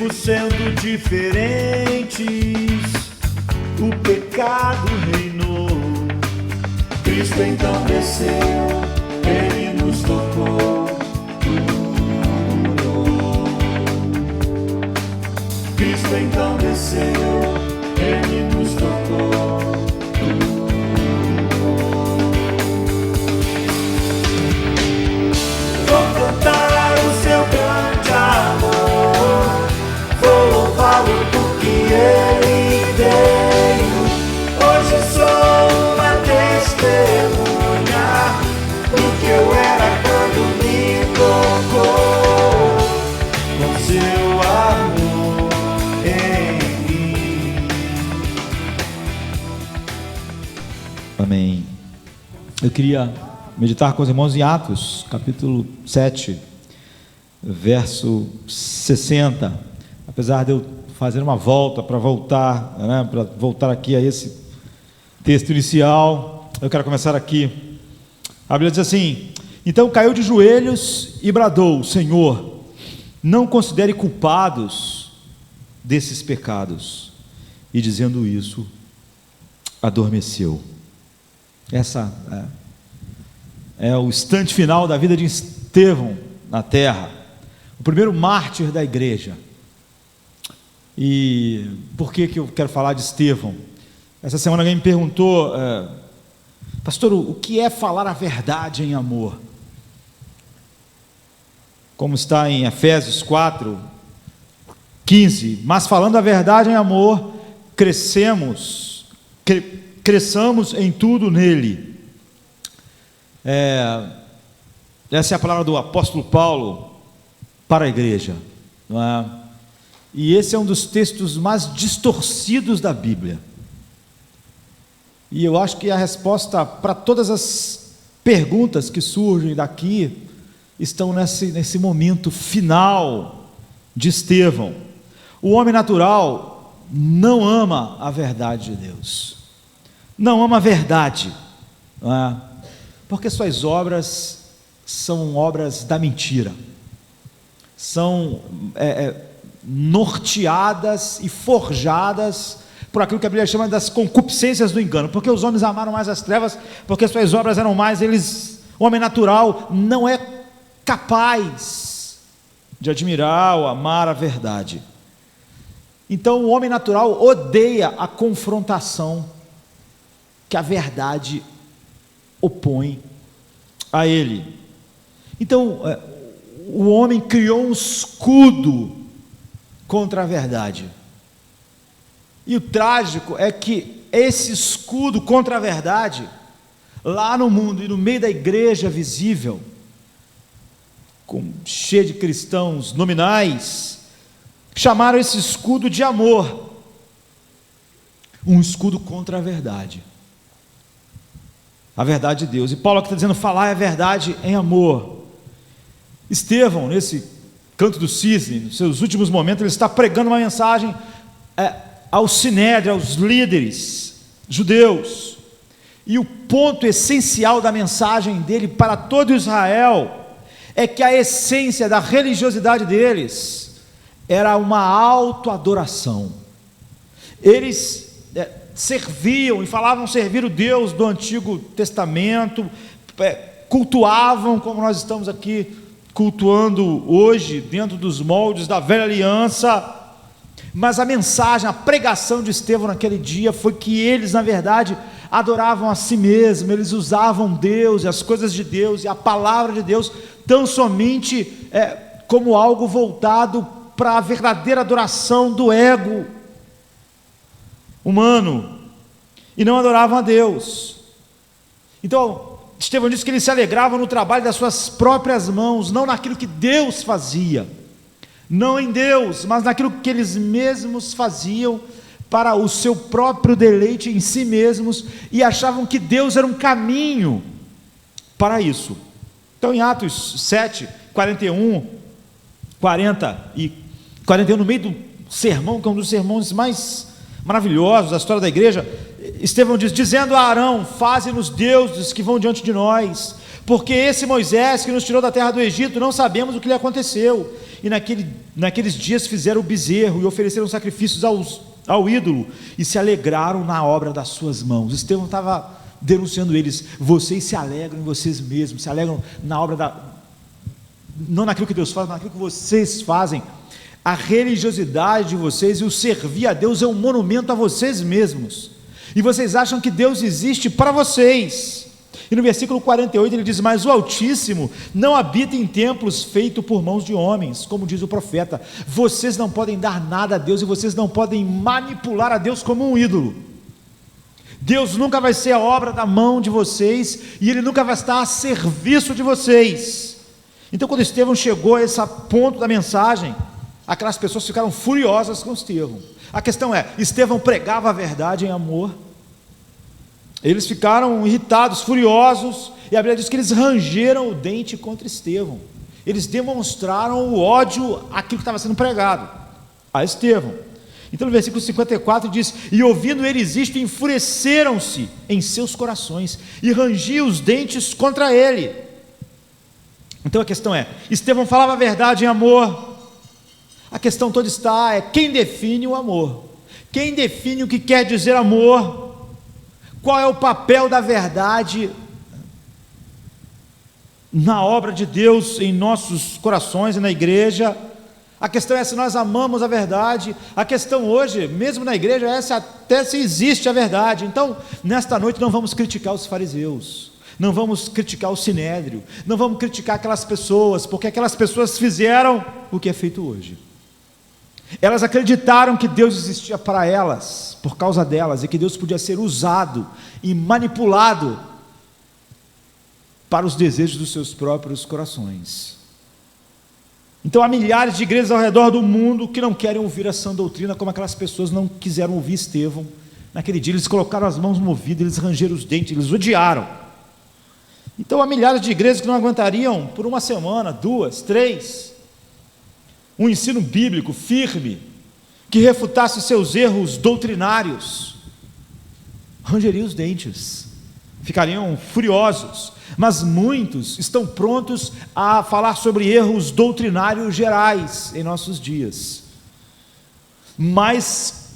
mesmo sendo diferentes, o pecado reinou. Cristo então desceu, Ele nos tocou. Cristo então desceu, Ele nos tocou. Vou cantar o seu grande amor, vou louvá-lo porque Ele veio. Hoje sou uma testemunha do que eu era quando me tocou com seu amor em mim. Amém. Eu queria meditar com os irmãos em Atos, capítulo 7, verso 60. Apesar de eu fazer uma volta para voltar, para voltar aqui a esse texto inicial, eu quero começar aqui. A Bíblia diz assim: então caiu de joelhos e bradou: Senhor, não considere culpados desses pecados. E dizendo isso, adormeceu. Essa é o instante final da vida de Estevão na terra, o primeiro mártir da igreja. E por que eu quero falar de Estevão? Essa semana alguém me perguntou: pastor, o que é falar a verdade em amor? Como está em Efésios 4:15, mas falando a verdade em amor, cresçamos em tudo nele. Essa é a palavra do apóstolo Paulo para a igreja, não é? E esse é um dos textos mais distorcidos da Bíblia. E eu acho que a resposta para todas as perguntas que surgem daqui estão nesse momento final de Estevão. O homem natural não ama a verdade de Deus, não ama a verdade, não é? Porque suas obras são obras da mentira, são norteadas e forjadas por aquilo que a Bíblia chama das concupiscências do engano, porque os homens amaram mais as trevas, porque suas obras eram mais, o homem natural não é capaz de admirar ou amar a verdade. Então o homem natural odeia a confrontação que a verdade opõe a ele. Então o homem criou um escudo contra a verdade, e o trágico é que esse escudo contra a verdade, lá no mundo e no meio da igreja visível, cheio de cristãos nominais, chamaram esse escudo de amor, um escudo contra a verdade de Deus. E Paulo aqui está dizendo: falar a verdade em amor. Estevão, nesse canto do cisne, nos seus últimos momentos, ele está pregando uma mensagem ao sinédrio, aos líderes judeus, e o ponto essencial da mensagem dele para todo Israel é que a essência da religiosidade deles era uma autoadoração. Eles serviam e falavam servir o Deus do Antigo Testamento, cultuavam como nós estamos aqui cultuando hoje, dentro dos moldes da velha aliança. Mas a mensagem, a pregação de Estevão naquele dia foi que eles, na verdade, adoravam a si mesmos, eles usavam Deus e as coisas de Deus e a palavra de Deus tão somente como algo voltado para a verdadeira adoração do ego humano, e não adoravam a Deus. Então Estevão disse que eles se alegravam no trabalho das suas próprias mãos, não naquilo que Deus fazia, não em Deus, mas naquilo que eles mesmos faziam para o seu próprio deleite em si mesmos, e achavam que Deus era um caminho para isso. Então em Atos 7, 41, 40 e 41, no meio do sermão, que é um dos sermões mais maravilhosos da história da igreja, Estevão diz: dizendo a Arão: faze-nos deuses que vão diante de nós, porque esse Moisés que nos tirou da terra do Egito, não sabemos o que lhe aconteceu. e naqueles dias fizeram o bezerro e ofereceram sacrifícios ao ídolo e se alegraram na obra das suas mãos. Estevão estava denunciando eles: vocês se alegram em vocês mesmos, se alegram na obra não naquilo que Deus faz, mas naquilo que vocês fazem. A religiosidade de vocês e o servir a Deus é um monumento a vocês mesmos, e vocês acham que Deus existe para vocês. E no versículo 48 ele diz: mas o Altíssimo não habita em templos feitos por mãos de homens, como diz o profeta. Vocês não podem dar nada a Deus, e vocês não podem manipular a Deus como um ídolo. Deus nunca vai ser a obra da mão de vocês, e Ele nunca vai estar a serviço de vocês. Então, quando Estevão chegou a esse ponto da mensagem, aquelas pessoas ficaram furiosas com Estevão. A questão é: Estevão pregava a verdade em amor? Eles ficaram irritados, furiosos, e a Bíblia diz que eles rangeram o dente contra Estevão. Eles demonstraram o ódio àquilo que estava sendo pregado, a Estevão. Então no versículo 54 diz: e ouvindo eles isto, enfureceram-se em seus corações, e rangiam os dentes contra ele. Então a questão é: Estevão falava a verdade em amor? A questão toda está: quem define o amor? Quem define o que quer dizer amor? Qual é o papel da verdade na obra de Deus em nossos corações e na igreja? A questão é se nós amamos a verdade. A questão hoje, mesmo na igreja, é até se existe a verdade. Então, nesta noite não vamos criticar os fariseus, não vamos criticar o sinédrio, não vamos criticar aquelas pessoas, porque aquelas pessoas fizeram o que é feito hoje. Elas acreditaram que Deus existia para elas, por causa delas, e que Deus podia ser usado e manipulado para os desejos dos seus próprios corações. Então há milhares de igrejas ao redor do mundo que não querem ouvir a sã doutrina, como aquelas pessoas não quiseram ouvir Estevão. Naquele dia eles colocaram as mãos no ouvido, eles rangeram os dentes, eles odiaram. Então há milhares de igrejas que não aguentariam por uma semana, 2, 3, um ensino bíblico firme, que refutasse seus erros doutrinários. Rangeriam os dentes, ficariam furiosos. Mas muitos estão prontos a falar sobre erros doutrinários gerais em nossos dias, mas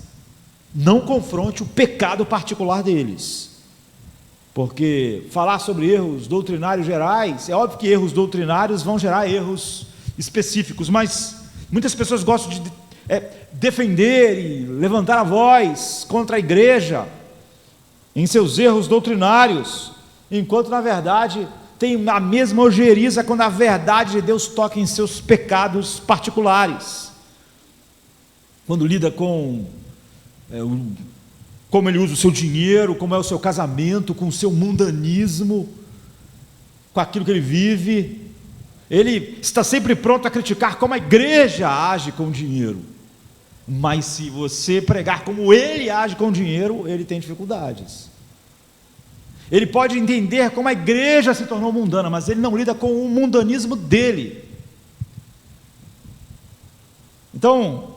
não confronte o pecado particular deles, porque falar sobre erros doutrinários gerais, é óbvio que erros doutrinários vão gerar erros específicos, mas muitas pessoas gostam de defender e levantar a voz contra a igreja em seus erros doutrinários, enquanto na verdade tem a mesma ojeriza quando a verdade de Deus toca em seus pecados particulares, quando lida com como ele usa o seu dinheiro, como é o seu casamento, com o seu mundanismo, com aquilo que ele vive. Ele está sempre pronto a criticar como a igreja age com o dinheiro, mas se você pregar como ele age com o dinheiro, ele tem dificuldades. Ele pode entender como a igreja se tornou mundana, mas ele não lida com o mundanismo dele. Então,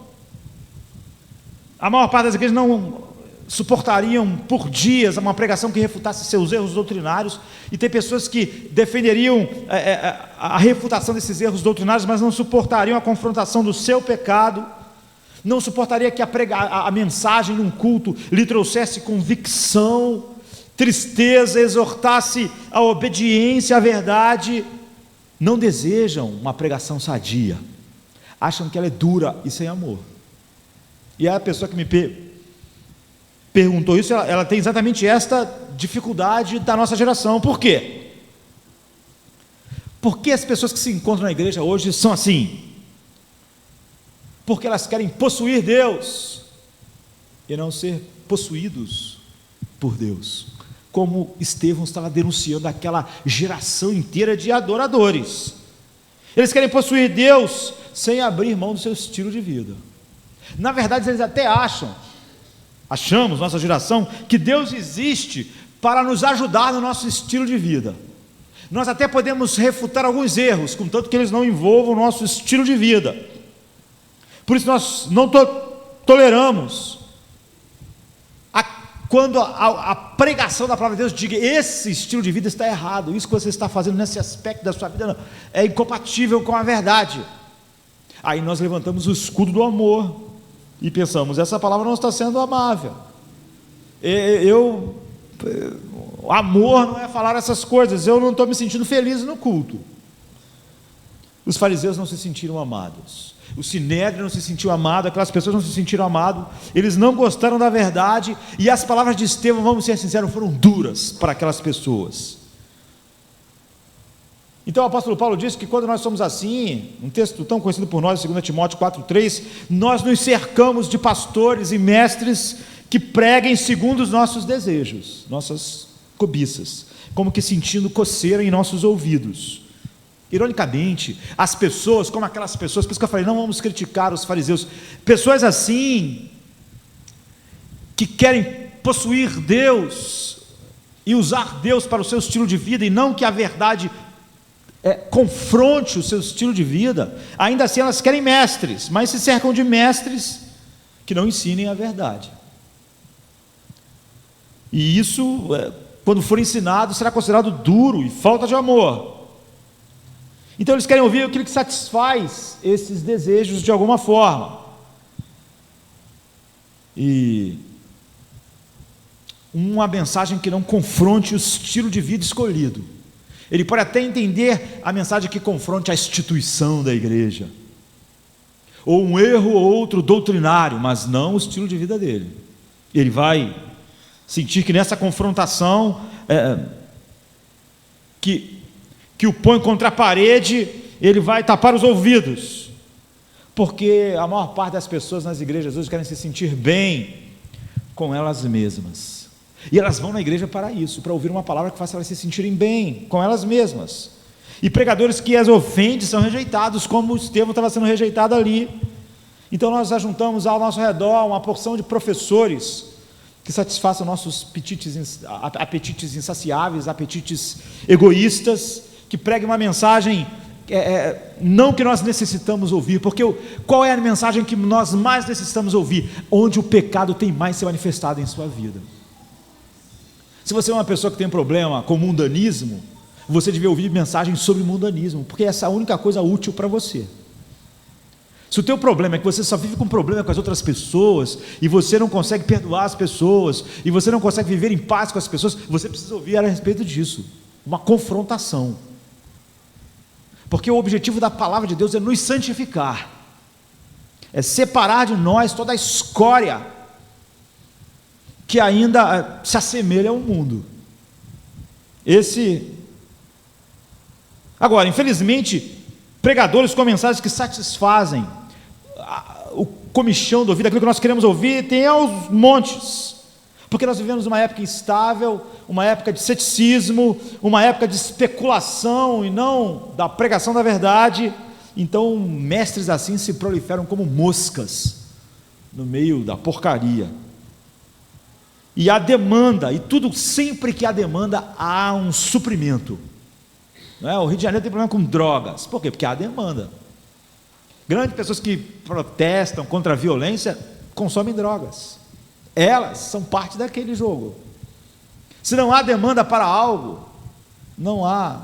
a maior parte das igrejas não suportariam por dias uma pregação que refutasse seus erros doutrinários, e tem pessoas que defenderiam a refutação desses erros doutrinários, mas não suportariam a confrontação do seu pecado, não suportaria que a mensagem num culto lhe trouxesse convicção, tristeza, exortasse a obediência à verdade. Não desejam uma pregação sadia, acham que ela é dura e sem amor. E a pessoa que me perguntou isso, ela tem exatamente esta dificuldade da nossa geração. Por quê? Porque as pessoas que se encontram na igreja hoje são assim? Porque elas querem possuir Deus e não ser possuídos por Deus, como Estevão estava denunciando aquela geração inteira de adoradores. Eles querem possuir Deus sem abrir mão do seu estilo de vida. Na verdade, eles até achamos, nossa geração, que Deus existe para nos ajudar no nosso estilo de vida. Nós até podemos refutar alguns erros, contanto que eles não envolvam o nosso estilo de vida. Por isso nós não toleramos quando a pregação da palavra de Deus diga: esse estilo de vida está errado, isso que você está fazendo nesse aspecto da sua vida é incompatível com a verdade. Aí nós levantamos o escudo do amor e pensamos, essa palavra não está sendo amável. Amor não é falar essas coisas, eu não estou me sentindo feliz no culto. Os fariseus não se sentiram amados, o sinédrio não se sentiu amado, aquelas pessoas não se sentiram amados, eles não gostaram da verdade, e as palavras de Estevão, vamos ser sinceros, foram duras para aquelas pessoas. Então o apóstolo Paulo diz que quando nós somos assim, um texto tão conhecido por nós, 2 Timóteo 4,3, nós nos cercamos de pastores e mestres que preguem segundo os nossos desejos, nossas cobiças, como que sentindo coceira em nossos ouvidos. Ironicamente, as pessoas, como aquelas pessoas, por isso que eu falei, não vamos criticar os fariseus, pessoas assim, que querem possuir Deus e usar Deus para o seu estilo de vida, e não que a verdade confronte o seu estilo de vida, ainda assim elas querem mestres, mas se cercam de mestres que não ensinem a verdade. E isso, quando for ensinado, será considerado duro e falta de amor. Então eles querem ouvir aquilo que satisfaz esses desejos de alguma forma. E uma mensagem que não confronte o estilo de vida escolhido. Ele pode até entender a mensagem que confronte a instituição da igreja, ou um erro ou outro doutrinário, mas não o estilo de vida dele. Ele vai sentir que nessa confrontação que o põe contra a parede, ele vai tapar os ouvidos, porque a maior parte das pessoas nas igrejas hoje querem se sentir bem com elas mesmas. E elas vão na igreja para isso, para ouvir uma palavra que faça elas se sentirem bem com elas mesmas. E pregadores que as ofendem são rejeitados, como Estevão estava sendo rejeitado ali. Então nós ajuntamos ao nosso redor uma porção de professores que satisfaçam nossos apetites insaciáveis, apetites egoístas, que preguem uma mensagem não que nós necessitamos ouvir, porque qual é a mensagem que nós mais necessitamos ouvir? Onde o pecado tem mais se manifestado em sua vida. Se você é uma pessoa que tem problema com mundanismo, você deve ouvir mensagens sobre mundanismo, porque essa é a única coisa útil para você. Se o teu problema é que você só vive com problema com as outras pessoas, e você não consegue perdoar as pessoas, e você não consegue viver em paz com as pessoas, você precisa ouvir a respeito disso, uma confrontação. Porque o objetivo da palavra de Deus é nos santificar, é separar de nós toda a escória que ainda se assemelha ao mundo. Agora, infelizmente, pregadores com mensagens que satisfazem o comichão do ouvido, aquilo que nós queremos ouvir, tem aos montes, porque nós vivemos uma época instável, uma época de ceticismo, uma época de especulação e não da pregação da verdade. Então mestres assim se proliferam como moscas no meio da porcaria. E há demanda, e tudo, sempre que há demanda, há um suprimento. Não é? O Rio de Janeiro tem problema com drogas. Por quê? Porque há demanda. Grandes pessoas que protestam contra a violência consomem drogas. Elas são parte daquele jogo. Se não há demanda para algo, não há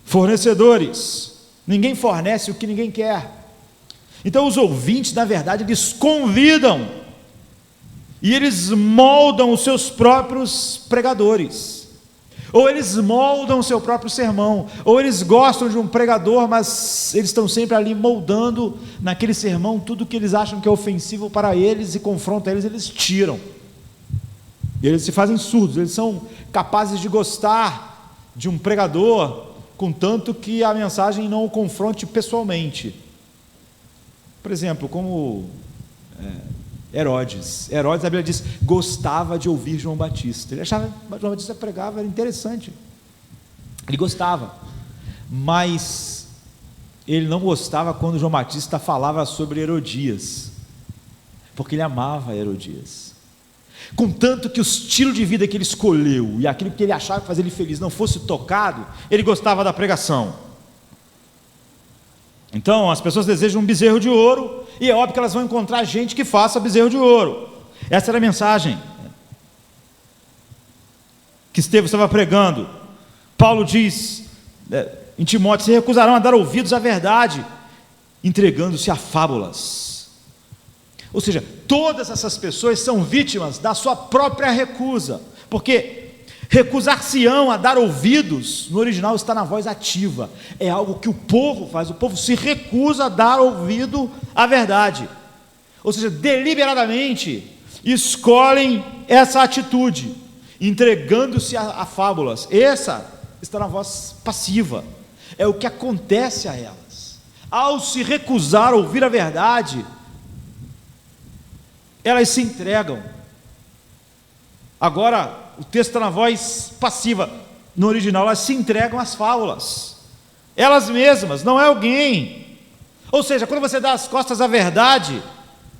fornecedores. Ninguém fornece o que ninguém quer. Então os ouvintes, na verdade, eles convidam e eles moldam os seus próprios pregadores, ou eles moldam o seu próprio sermão, ou eles gostam de um pregador, mas eles estão sempre ali moldando naquele sermão tudo que eles acham que é ofensivo para eles e confronta eles, eles tiram. E eles se fazem surdos, eles são capazes de gostar de um pregador, contanto que a mensagem não o confronte pessoalmente. Por exemplo, como Herodes, a Bíblia diz, gostava de ouvir João Batista. Ele achava que João Batista pregava, era interessante. Ele gostava, mas ele não gostava quando João Batista falava sobre Herodias, porque ele amava Herodias. Contanto que o estilo de vida que ele escolheu e aquilo que ele achava que fazia ele feliz não fosse tocado, ele gostava da pregação. Então as pessoas desejam um bezerro de ouro, e é óbvio que elas vão encontrar gente que faça bezerro de ouro. Essa era a mensagem que Estevão estava pregando. Paulo diz em Timóteo, se recusarão a dar ouvidos à verdade, entregando-se a fábulas. Ou seja, todas essas pessoas são vítimas da sua própria recusa, porque recusar-se-ão a dar ouvidos, no original está na voz ativa, é algo que o povo faz, o povo se recusa a dar ouvido à verdade, ou seja, deliberadamente escolhem essa atitude, entregando-se a fábulas. Essa está na voz passiva, é o que acontece a elas, ao se recusar a ouvir a verdade, elas se entregam. Agora, o texto está na voz passiva, no original elas se entregam às fábulas, elas mesmas, não é alguém. Ou seja, quando você dá as costas à verdade,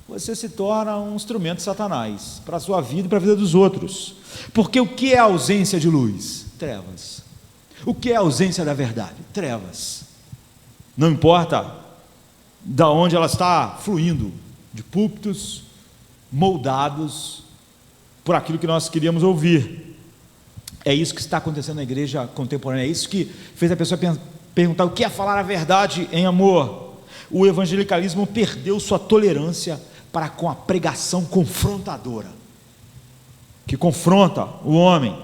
você se torna um instrumento de Satanás, para a sua vida e para a vida dos outros. Porque o que é a ausência de luz? Trevas. O que é a ausência da verdade? Trevas. Não importa de onde ela está fluindo, de púlpitos moldados por aquilo que nós queríamos ouvir. É isso que está acontecendo na igreja contemporânea, é isso que fez a pessoa perguntar o que é falar a verdade em amor. O evangelicalismo perdeu sua tolerância para com a pregação confrontadora, que confronta o homem.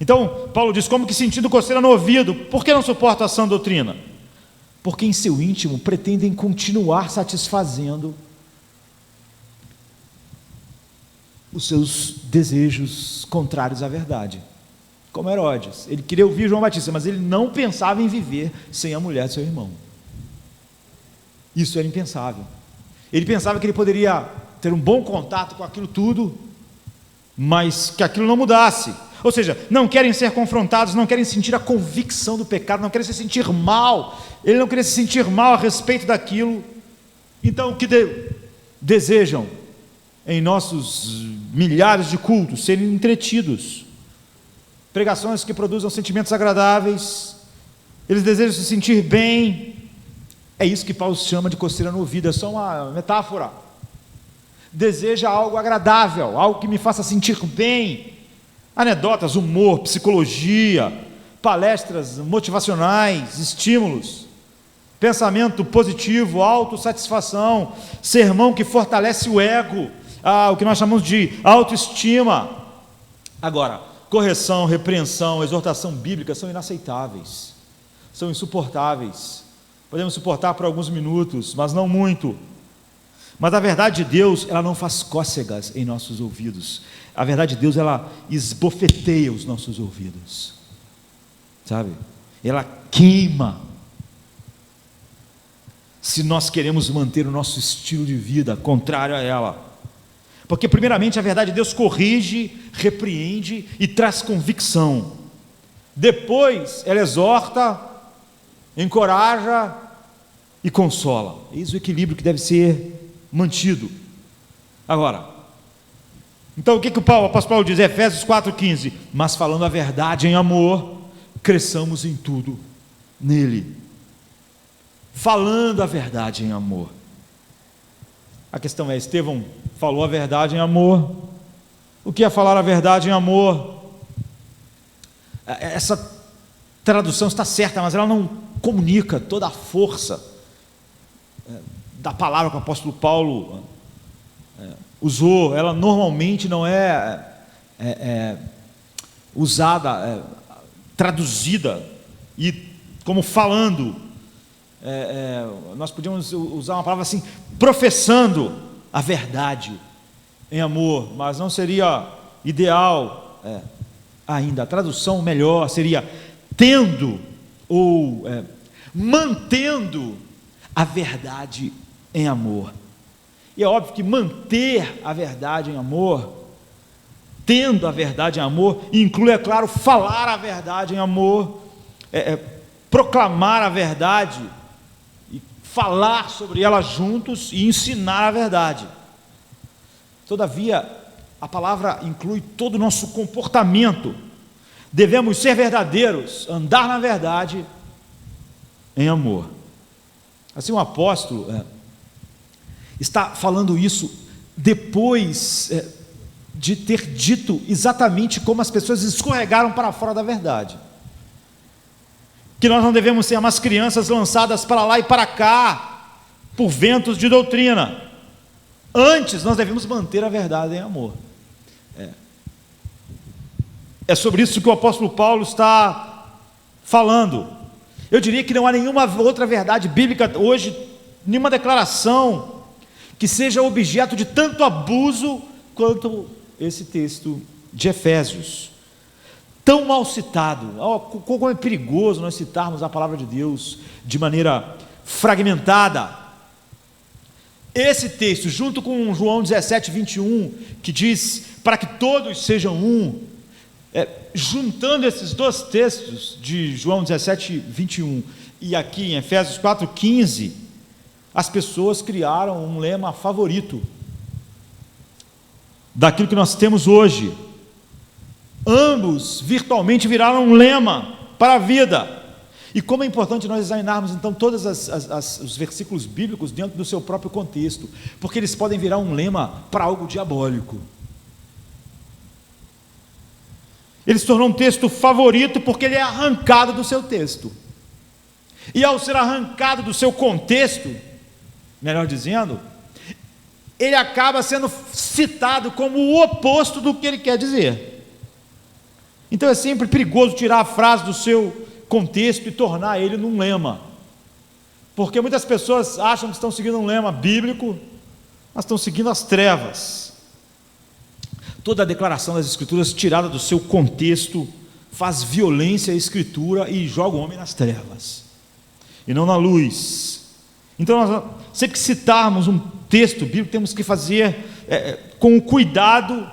Então, Paulo diz, como que sentindo coceira no ouvido, por que não suportam a sã doutrina? Porque em seu íntimo pretendem continuar satisfazendo os seus desejos contrários à verdade, como Herodes. Ele queria ouvir João Batista, mas ele não pensava em viver sem a mulher de seu irmão. Isso era impensável. Ele pensava que ele poderia ter um bom contato com aquilo tudo, mas que aquilo não mudasse. Ou seja, não querem ser confrontados, não querem sentir a convicção do pecado, não querem se sentir mal. Ele não queria se sentir mal a respeito daquilo. Então, o que desejam em nossos milhares de cultos? Serem entretidos, pregações que produzam sentimentos agradáveis, eles desejam se sentir bem. É isso que Paulo chama de coceira no ouvido, é só uma metáfora. Deseja algo agradável, algo que me faça sentir bem, anedotas, humor, psicologia, palestras motivacionais, estímulos, pensamento positivo, autossatisfação, sermão que fortalece o ego, o que nós chamamos de autoestima. Agora, correção, repreensão, exortação bíblica são inaceitáveis, são insuportáveis. Podemos suportar por alguns minutos, mas não muito. Mas a verdade de Deus, ela não faz cócegas em nossos ouvidos. A verdade de Deus, ela esbofeteia os nossos ouvidos, sabe? Ela queima. Se nós queremos manter o nosso estilo de vida contrário a ela. Porque primeiramente a verdade de Deus corrige, repreende e traz convicção. Depois ela exorta, encoraja e consola. Eis o equilíbrio que deve ser mantido. Agora, então o que o apóstolo Paulo diz? Efésios 4,15: mas falando a verdade em amor, cresçamos em tudo nele. Falando a verdade em amor. A questão é, Estevão falou a verdade em amor. O que é falar a verdade em amor? Essa tradução está certa, mas ela não comunica toda a força da palavra que o apóstolo Paulo usou. Ela normalmente não é usada, traduzida e como falando. Nós podíamos usar uma palavra assim, professando a verdade em amor, mas não seria ideal ainda. A tradução melhor seria tendo ou mantendo a verdade em amor. E é óbvio que manter a verdade em amor, tendo a verdade em amor, inclui, é claro, falar a verdade em amor, proclamar a verdade, e falar sobre ela juntos e ensinar a verdade. Todavia, a palavra inclui todo o nosso comportamento. Devemos ser verdadeiros, andar na verdade em amor. Assim, o apóstolo está falando isso depois de ter dito exatamente como as pessoas escorregaram para fora da verdade. Que nós não devemos ser umas crianças lançadas para lá e para cá, por ventos de doutrina. Antes, nós devemos manter a verdade em amor. É sobre isso que o apóstolo Paulo está falando. Eu diria que não há nenhuma outra verdade bíblica hoje, nenhuma declaração que seja objeto de tanto abuso quanto esse texto de Efésios. Tão mal citado. Como é perigoso nós citarmos a palavra de Deus de maneira fragmentada. Esse texto, junto com João 17, 21, que diz para que todos sejam um, juntando esses dois textos de João 17, 21 e aqui em Efésios 4, 15, as pessoas criaram um lema favorito daquilo que nós temos hoje. Ambos virtualmente viraram um lema para a vida. E como é importante nós examinarmos então todos os versículos bíblicos dentro do seu próprio contexto, porque eles podem virar um lema para algo diabólico. Ele se tornou um texto favorito porque ele é arrancado do seu texto. E ao ser arrancado do seu contexto, melhor dizendo, ele acaba sendo citado como o oposto do que ele quer dizer. Então é sempre perigoso tirar a frase do seu contexto e tornar ele num lema, porque muitas pessoas acham que estão seguindo um lema bíblico, mas estão seguindo as trevas. Toda a declaração das Escrituras tirada do seu contexto faz violência à Escritura e joga o homem nas trevas e não na luz. Então nós, sempre que citarmos um texto bíblico, temos que fazer com cuidado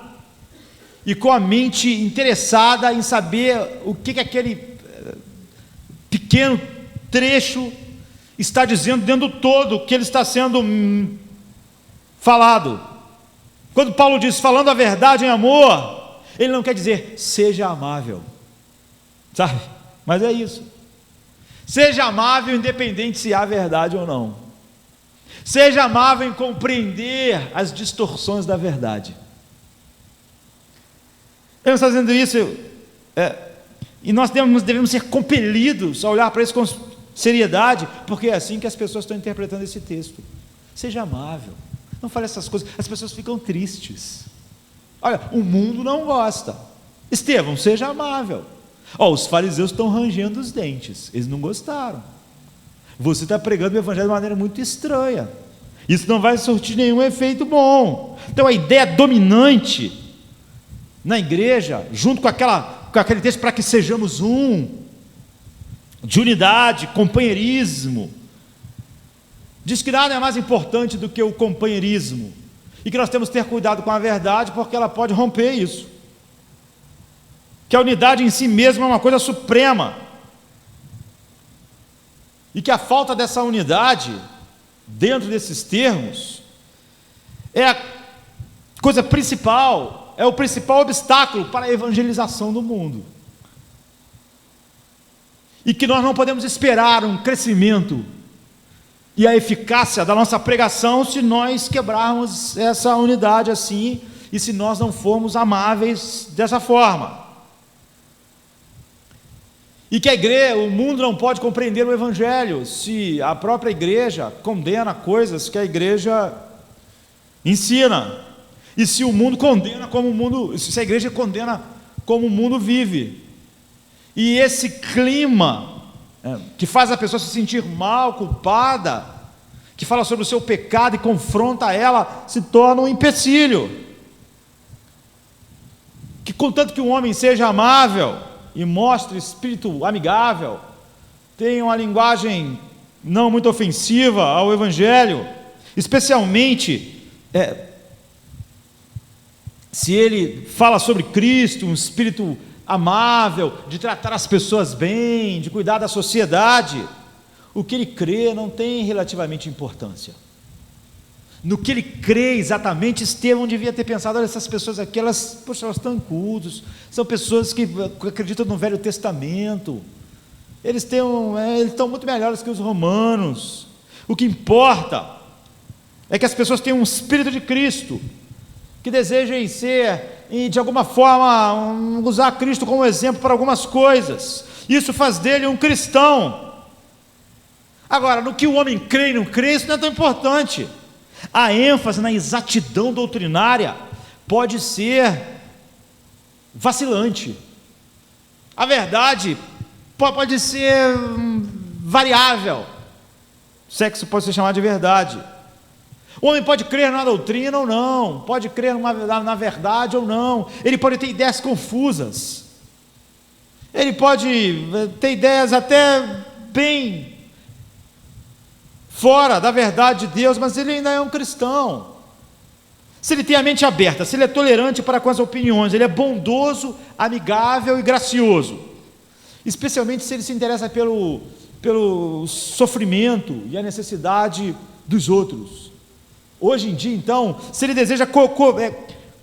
e com a mente interessada em saber o que aquele pequeno trecho está dizendo dentro do todo que ele está sendo falado. Quando Paulo diz falando a verdade em amor, ele não quer dizer seja amável, sabe? Mas é isso. Seja amável independente se há verdade ou não. Seja amável em compreender as distorções da verdade. Ele está dizendo isso, e nós devemos ser compelidos a olhar para isso com seriedade, porque é assim que as pessoas estão interpretando esse texto. Seja amável, não fale essas coisas, as pessoas ficam tristes. Olha, o mundo não gosta. Estevão, seja amável. Os fariseus estão rangendo os dentes, eles não gostaram. Você está pregando o evangelho de maneira muito estranha, isso não vai surtir nenhum efeito bom. Então a ideia dominante na igreja, junto com aquele texto para que sejamos um, de unidade, companheirismo, diz que nada é mais importante do que o companheirismo, e que nós temos que ter cuidado com a verdade, porque ela pode romper isso, que a unidade em si mesma é uma coisa suprema, e que a falta dessa unidade, dentro desses termos, é a coisa principal, é o principal obstáculo para a evangelização do mundo, e que nós não podemos esperar um crescimento e a eficácia da nossa pregação se nós quebrarmos essa unidade assim, e se nós não formos amáveis dessa forma. E que o mundo não pode compreender o evangelho se a própria igreja condena coisas que a igreja ensina, e se o mundo condena como o mundo, se a igreja condena como o mundo vive, e esse clima que faz a pessoa se sentir mal, culpada, que fala sobre o seu pecado e confronta ela, se torna um empecilho. Que contanto que um homem seja amável e mostre espírito amigável, tenha uma linguagem não muito ofensiva ao evangelho, especialmente se ele fala sobre Cristo, um espírito amável, de tratar as pessoas bem, de cuidar da sociedade, o que ele crê não tem relativamente importância. No que ele crê exatamente, Estevão devia ter pensado: olha, essas pessoas aqui, elas estão cultos, são pessoas que acreditam no Velho Testamento, eles estão muito melhores que os romanos. O que importa é que as pessoas tenham um espírito de Cristo, que desejem ser, e de alguma forma usar Cristo como exemplo para algumas coisas. Isso faz dele um cristão. Agora, no que o homem crê e não crê, isso não é tão importante. A ênfase na exatidão doutrinária pode ser vacilante. A verdade pode ser variável. Sexo pode ser chamado de verdade. O homem pode crer na doutrina ou não, pode crer na verdade ou não. Ele pode ter ideias confusas. Ele pode ter ideias até bem fora da verdade de Deus, mas ele ainda é um cristão. Se ele tem a mente aberta, se ele é tolerante para com as opiniões, ele é bondoso, amigável e gracioso, especialmente se ele se interessa pelo sofrimento e a necessidade dos outros. Hoje em dia, então, se ele deseja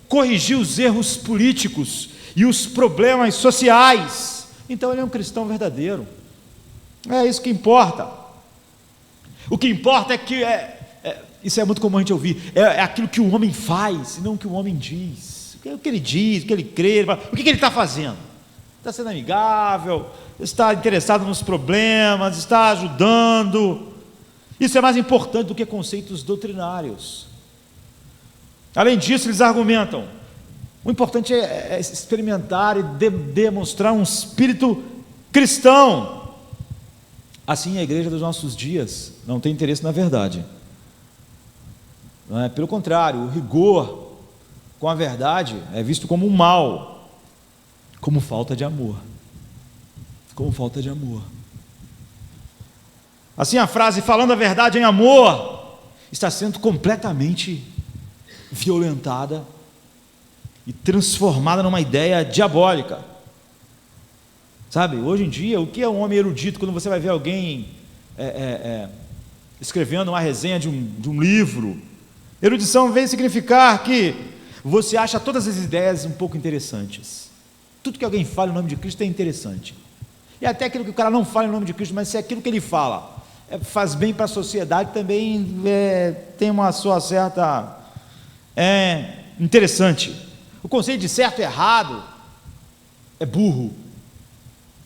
corrigir os erros políticos e os problemas sociais, então ele é um cristão verdadeiro. É isso que importa. O que importa é que isso é muito comum a gente ouvir, é aquilo que o homem faz e não o que o homem diz. O que ele diz, o que ele crê, o que ele está fazendo? Está sendo amigável, está interessado nos problemas, está ajudando. Isso é mais importante do que conceitos doutrinários. Além disso, eles argumentam: o importante é experimentar e demonstrar um espírito cristão. Assim, a igreja dos nossos dias não tem interesse na verdade. Não é? Pelo contrário, o rigor com a verdade é visto como um mal, como falta de amor. Como falta de amor. Assim, a frase "falando a verdade em amor" está sendo completamente violentada e transformada numa ideia diabólica. Sabe, hoje em dia, o que é um homem erudito? Quando você vai ver alguém escrevendo uma resenha de um livro, erudição vem significar que você acha todas as ideias um pouco interessantes. Tudo que alguém fala em nome de Cristo é interessante. E até aquilo que o cara não fala em nome de Cristo, mas se aquilo que ele fala faz bem para a sociedade, também tem uma sua certa... interessante. O conceito de certo e errado é burro,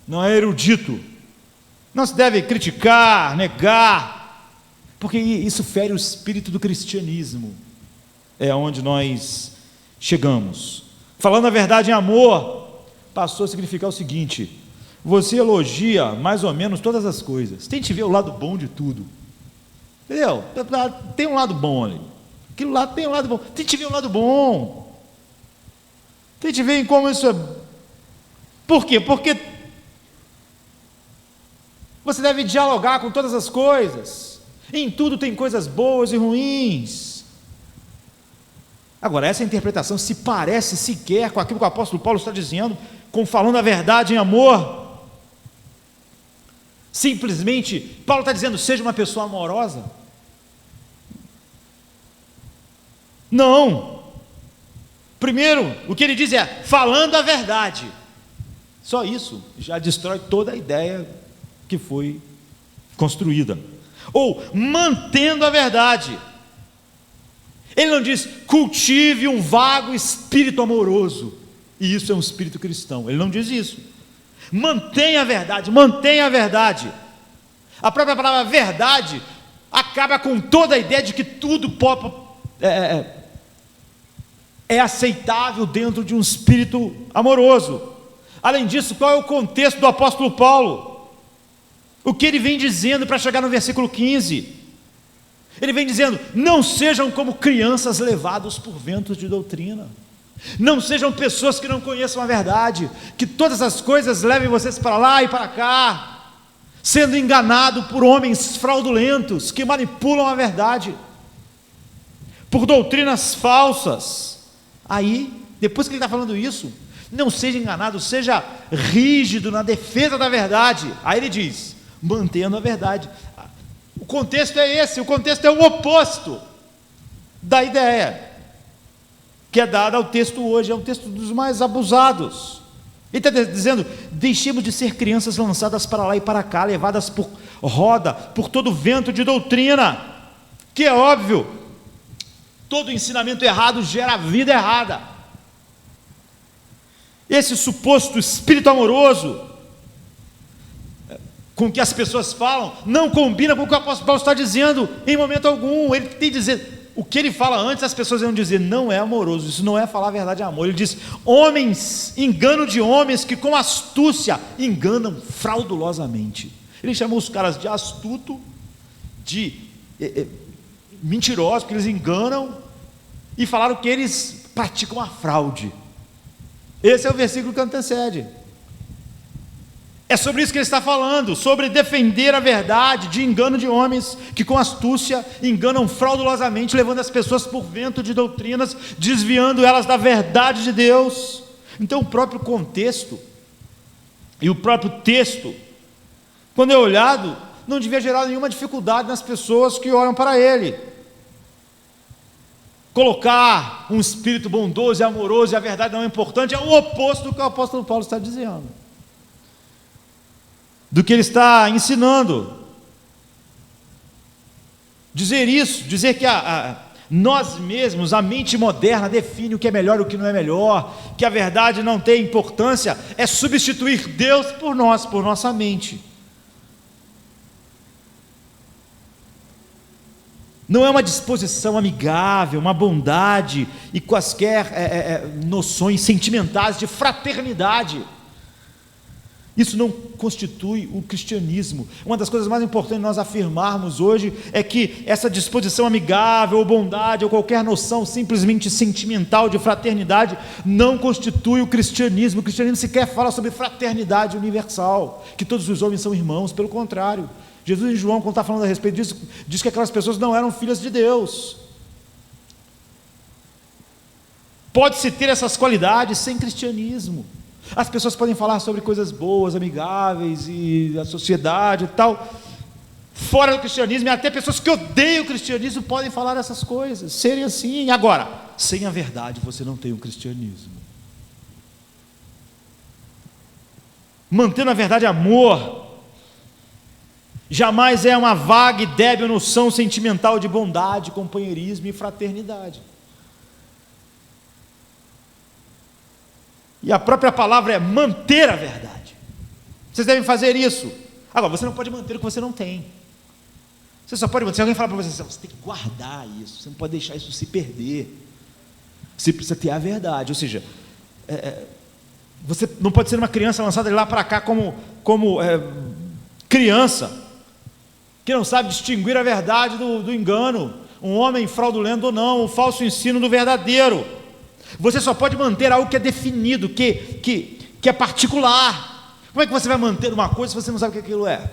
não é erudito. Não se deve criticar, negar, porque isso fere o espírito do cristianismo. É onde nós chegamos. Falando a verdade em amor passou a significar o seguinte: você elogia mais ou menos todas as coisas, tente ver o lado bom de tudo, entendeu? Tem um lado bom ali, aquilo lá tem um lado bom, tente ver o lado bom, tente ver em como isso é. Por quê? Porque você deve dialogar com todas as coisas, em tudo tem coisas boas e ruins. Agora, essa interpretação se parece sequer com aquilo que o apóstolo Paulo está dizendo, com falando a verdade em amor. Simplesmente, Paulo está dizendo: seja uma pessoa amorosa? Não. Primeiro, o que ele diz é falando a verdade. Só isso já destrói toda a ideia que foi construída. Ou mantendo a verdade. Ele não diz cultive um vago espírito amoroso, e isso é um espírito cristão. Ele não diz isso. Mantenha a verdade, mantenha a verdade. A própria palavra verdade acaba com toda a ideia de que tudo é aceitável dentro de um espírito amoroso. Além disso, qual é o contexto do apóstolo Paulo? O que ele vem dizendo para chegar no versículo 15? Ele vem dizendo: não sejam como crianças levados por ventos de doutrina. Não sejam pessoas que não conheçam a verdade, que todas as coisas levem vocês para lá e para cá, sendo enganado por homens fraudulentos que manipulam a verdade, por doutrinas falsas. Aí, depois que ele está falando isso, não seja enganado, seja rígido na defesa da verdade. Aí ele diz: mantendo a verdade. O contexto é esse, o contexto é o oposto da ideia que é dada ao texto hoje, é um texto dos mais abusados. Ele está dizendo: deixemos de ser crianças lançadas para lá e para cá, levadas por roda, por todo vento de doutrina, que é óbvio, todo ensinamento errado gera vida errada. Esse suposto espírito amoroso, com o que as pessoas falam, não combina com o que o apóstolo Paulo está dizendo em momento algum. Ele tem que dizer, o que ele fala antes, as pessoas vão dizer, não é amoroso, isso não é falar a verdade de amor. Ele diz, engano de homens que com astúcia enganam fraudulosamente. Ele chamou os caras de astuto, de mentirosos, porque eles enganam, e falaram que eles praticam a fraude. Esse é o versículo que antecede. É sobre isso que ele está falando, sobre defender a verdade de engano de homens que com astúcia enganam fraudulosamente, levando as pessoas por vento de doutrinas, desviando elas da verdade de Deus. Então o próprio contexto e o próprio texto, quando é olhado, não devia gerar nenhuma dificuldade nas pessoas que olham para ele. Colocar um espírito bondoso e amoroso e a verdade não é importante, é o oposto do que o apóstolo Paulo está dizendo, do que ele está ensinando. Dizer isso, dizer que nós mesmos, a mente moderna define o que é melhor e o que não é melhor, que a verdade não tem importância, é substituir Deus por nós, por nossa mente. Não é uma disposição amigável, uma bondade e quaisquer noções sentimentais de fraternidade. Isso não constitui o cristianismo. Uma das coisas mais importantes de nós afirmarmos hoje é que essa disposição amigável, ou bondade, ou qualquer noção simplesmente sentimental de fraternidade não constitui o cristianismo. O cristianismo sequer fala sobre fraternidade universal, que todos os homens são irmãos. Pelo contrário, Jesus em João, quando está falando a respeito disso, diz que aquelas pessoas não eram filhas de Deus. Pode-se ter essas qualidades sem cristianismo. As pessoas podem falar sobre coisas boas, amigáveis, e a sociedade e tal, fora do cristianismo, e até pessoas que odeiam o cristianismo podem falar essas coisas, serem assim. Agora, sem a verdade você não tem um cristianismo. Mantendo a verdade amor, jamais é uma vaga e débil noção sentimental de bondade, companheirismo e fraternidade. E a própria palavra é manter a verdade. Vocês devem fazer isso. Agora, você não pode manter o que você não tem. Você só pode manter. Se alguém falar para você, você tem que guardar isso. Você não pode deixar isso se perder. Você precisa ter a verdade. Ou seja, você não pode ser uma criança lançada de lá para cá como criança, que não sabe distinguir a verdade do engano. Um homem fraudulento ou não, um falso ensino do verdadeiro. Você só pode manter algo que é definido, que é particular. Como é que você vai manter uma coisa se você não sabe o que aquilo é?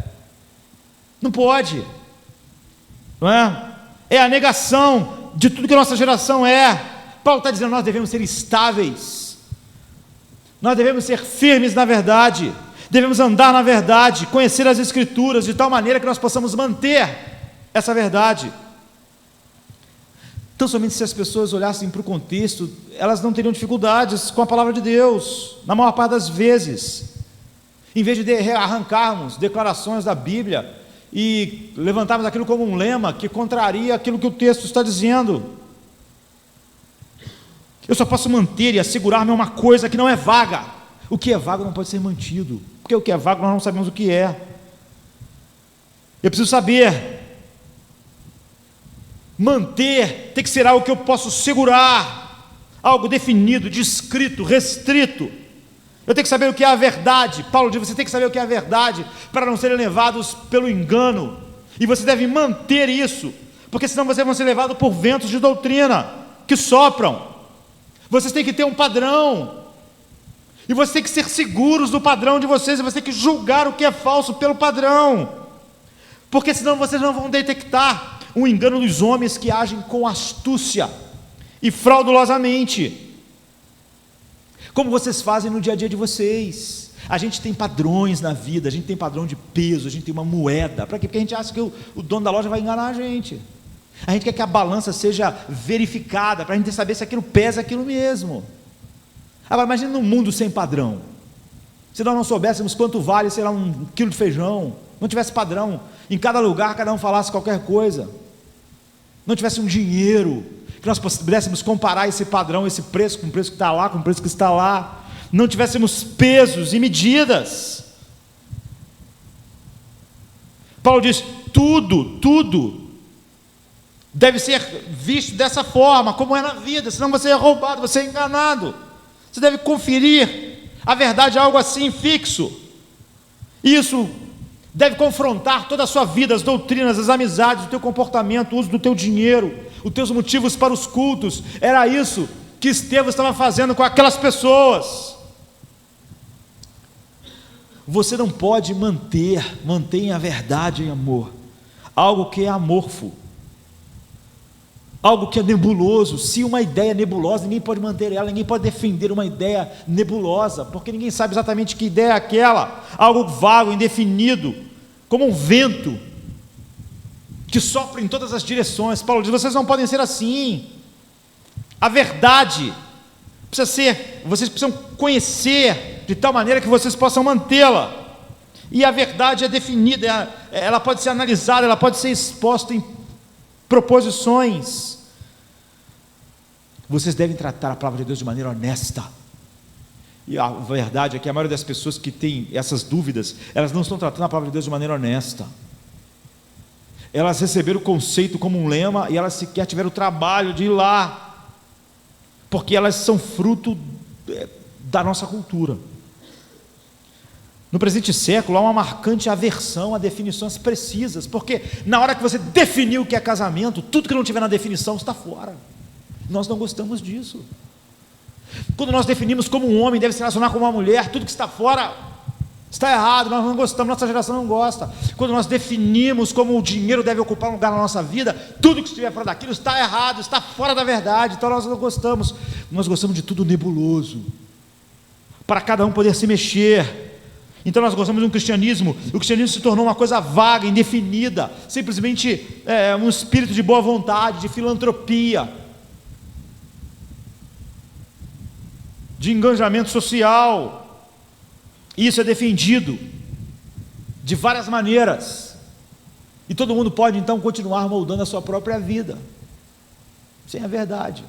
Não pode, não é? É a negação de tudo que a nossa geração é. Paulo está dizendo, nós devemos ser estáveis, nós devemos ser firmes na verdade, devemos andar na verdade, conhecer as Escrituras de tal maneira que nós possamos manter essa verdade. Então, somente se as pessoas olhassem para o contexto, elas não teriam dificuldades com a palavra de Deus, na maior parte das vezes. Em vez de arrancarmos declarações da Bíblia e levantarmos aquilo como um lema que contraria aquilo que o texto está dizendo. Eu só posso manter e assegurar-me uma coisa que não é vaga. O que é vago não pode ser mantido, porque o que é vago nós não sabemos o que é. Eu preciso saber. Manter tem que ser algo que eu posso segurar, algo definido, descrito, restrito. Eu tenho que saber o que é a verdade. Paulo diz, você tem que saber o que é a verdade para não serem levados pelo engano, e você deve manter isso, porque senão vocês vão ser levados por ventos de doutrina que sopram. Vocês têm que ter um padrão, e vocês têm que ser seguros do padrão de vocês, e você tem que julgar o que é falso pelo padrão, porque senão vocês não vão detectar o engano dos homens que agem com astúcia e fraudulosamente, como vocês fazem no dia a dia de vocês. A gente tem padrões na vida, a gente tem padrão de peso, a gente tem uma moeda. Para quê? Porque a gente acha que o dono da loja vai enganar a gente. A gente quer que a balança seja verificada, para a gente saber se aquilo pesa aquilo mesmo. Agora, imagine num mundo sem padrão. Se nós não soubéssemos quanto vale, sei lá, um quilo de feijão, não tivesse padrão, em cada lugar cada um falasse qualquer coisa, não tivesse um dinheiro, que nós pudéssemos comparar esse padrão, esse preço com o preço que está lá, com o preço que está lá, não tivéssemos pesos e medidas. Paulo diz: tudo deve ser visto dessa forma, como é na vida, senão você é roubado, você é enganado. Você deve conferir a verdade, algo assim fixo. Isso deve confrontar toda a sua vida, as doutrinas, as amizades, o teu comportamento, o uso do teu dinheiro, os teus motivos para os cultos. Era isso que Estevão estava fazendo com aquelas pessoas. Você não pode mantenha a verdade em amor, algo que é amorfo, algo que é nebuloso. Se uma ideia é nebulosa, ninguém pode manter ela, ninguém pode defender uma ideia nebulosa, porque ninguém sabe exatamente que ideia é aquela, algo vago, indefinido, como um vento, que sopra em todas as direções. Paulo diz: vocês não podem ser assim, a verdade precisa ser, vocês precisam conhecer, de tal maneira que vocês possam mantê-la, e a verdade é definida, ela pode ser analisada, ela pode ser exposta em proposições. Vocês devem tratar a palavra de Deus de maneira honesta, e a verdade é que a maioria das pessoas que tem essas dúvidas, elas não estão tratando a palavra de Deus de maneira honesta. Elas receberam o conceito como um lema, e elas sequer tiveram o trabalho de ir lá, porque elas são fruto da nossa cultura. No presente século há uma marcante aversão a definições precisas, porque na hora que você definiu o que é casamento, tudo que não tiver na definição está fora. Nós não gostamos disso. Quando nós definimos como um homem deve se relacionar com uma mulher, tudo que está fora está errado, nós não gostamos, nossa geração não gosta. Quando nós definimos como o dinheiro deve ocupar um lugar na nossa vida, tudo que estiver fora daquilo está errado, está fora da verdade, então nós não gostamos. Nós gostamos de tudo nebuloso, para cada um poder se mexer. Então nós gostamos de um cristianismo, o cristianismo se tornou uma coisa vaga, indefinida, simplesmente um espírito de boa vontade, de filantropia, de engajamento social. Isso é defendido de várias maneiras, e todo mundo pode então continuar moldando a sua própria vida, sem a verdade.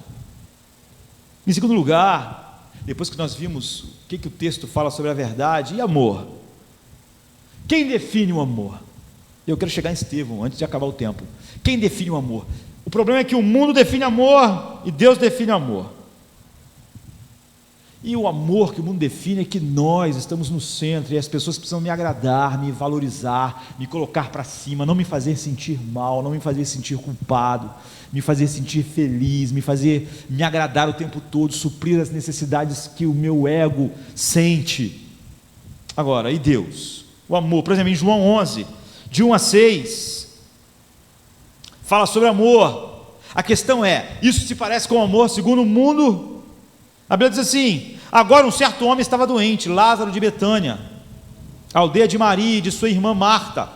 Em segundo lugar, depois que nós vimos o que o texto fala sobre a verdade e amor, quem define o amor? Eu quero chegar em Estevão antes de acabar o tempo. Quem define o amor? O problema é que o mundo define amor e Deus define amor. E o amor que o mundo define é que nós estamos no centro, e as pessoas precisam me agradar, me valorizar, me colocar para cima, não me fazer sentir mal, não me fazer sentir culpado, me fazer sentir feliz, me agradar o tempo todo, suprir as necessidades que o meu ego sente. Agora, e Deus? O amor, por exemplo, em João 11, de 1 a 6, fala sobre amor. A questão é, isso se parece com amor segundo o mundo? A Bíblia diz assim: agora um certo homem estava doente, Lázaro de Betânia, a aldeia de Maria e de sua irmã Marta.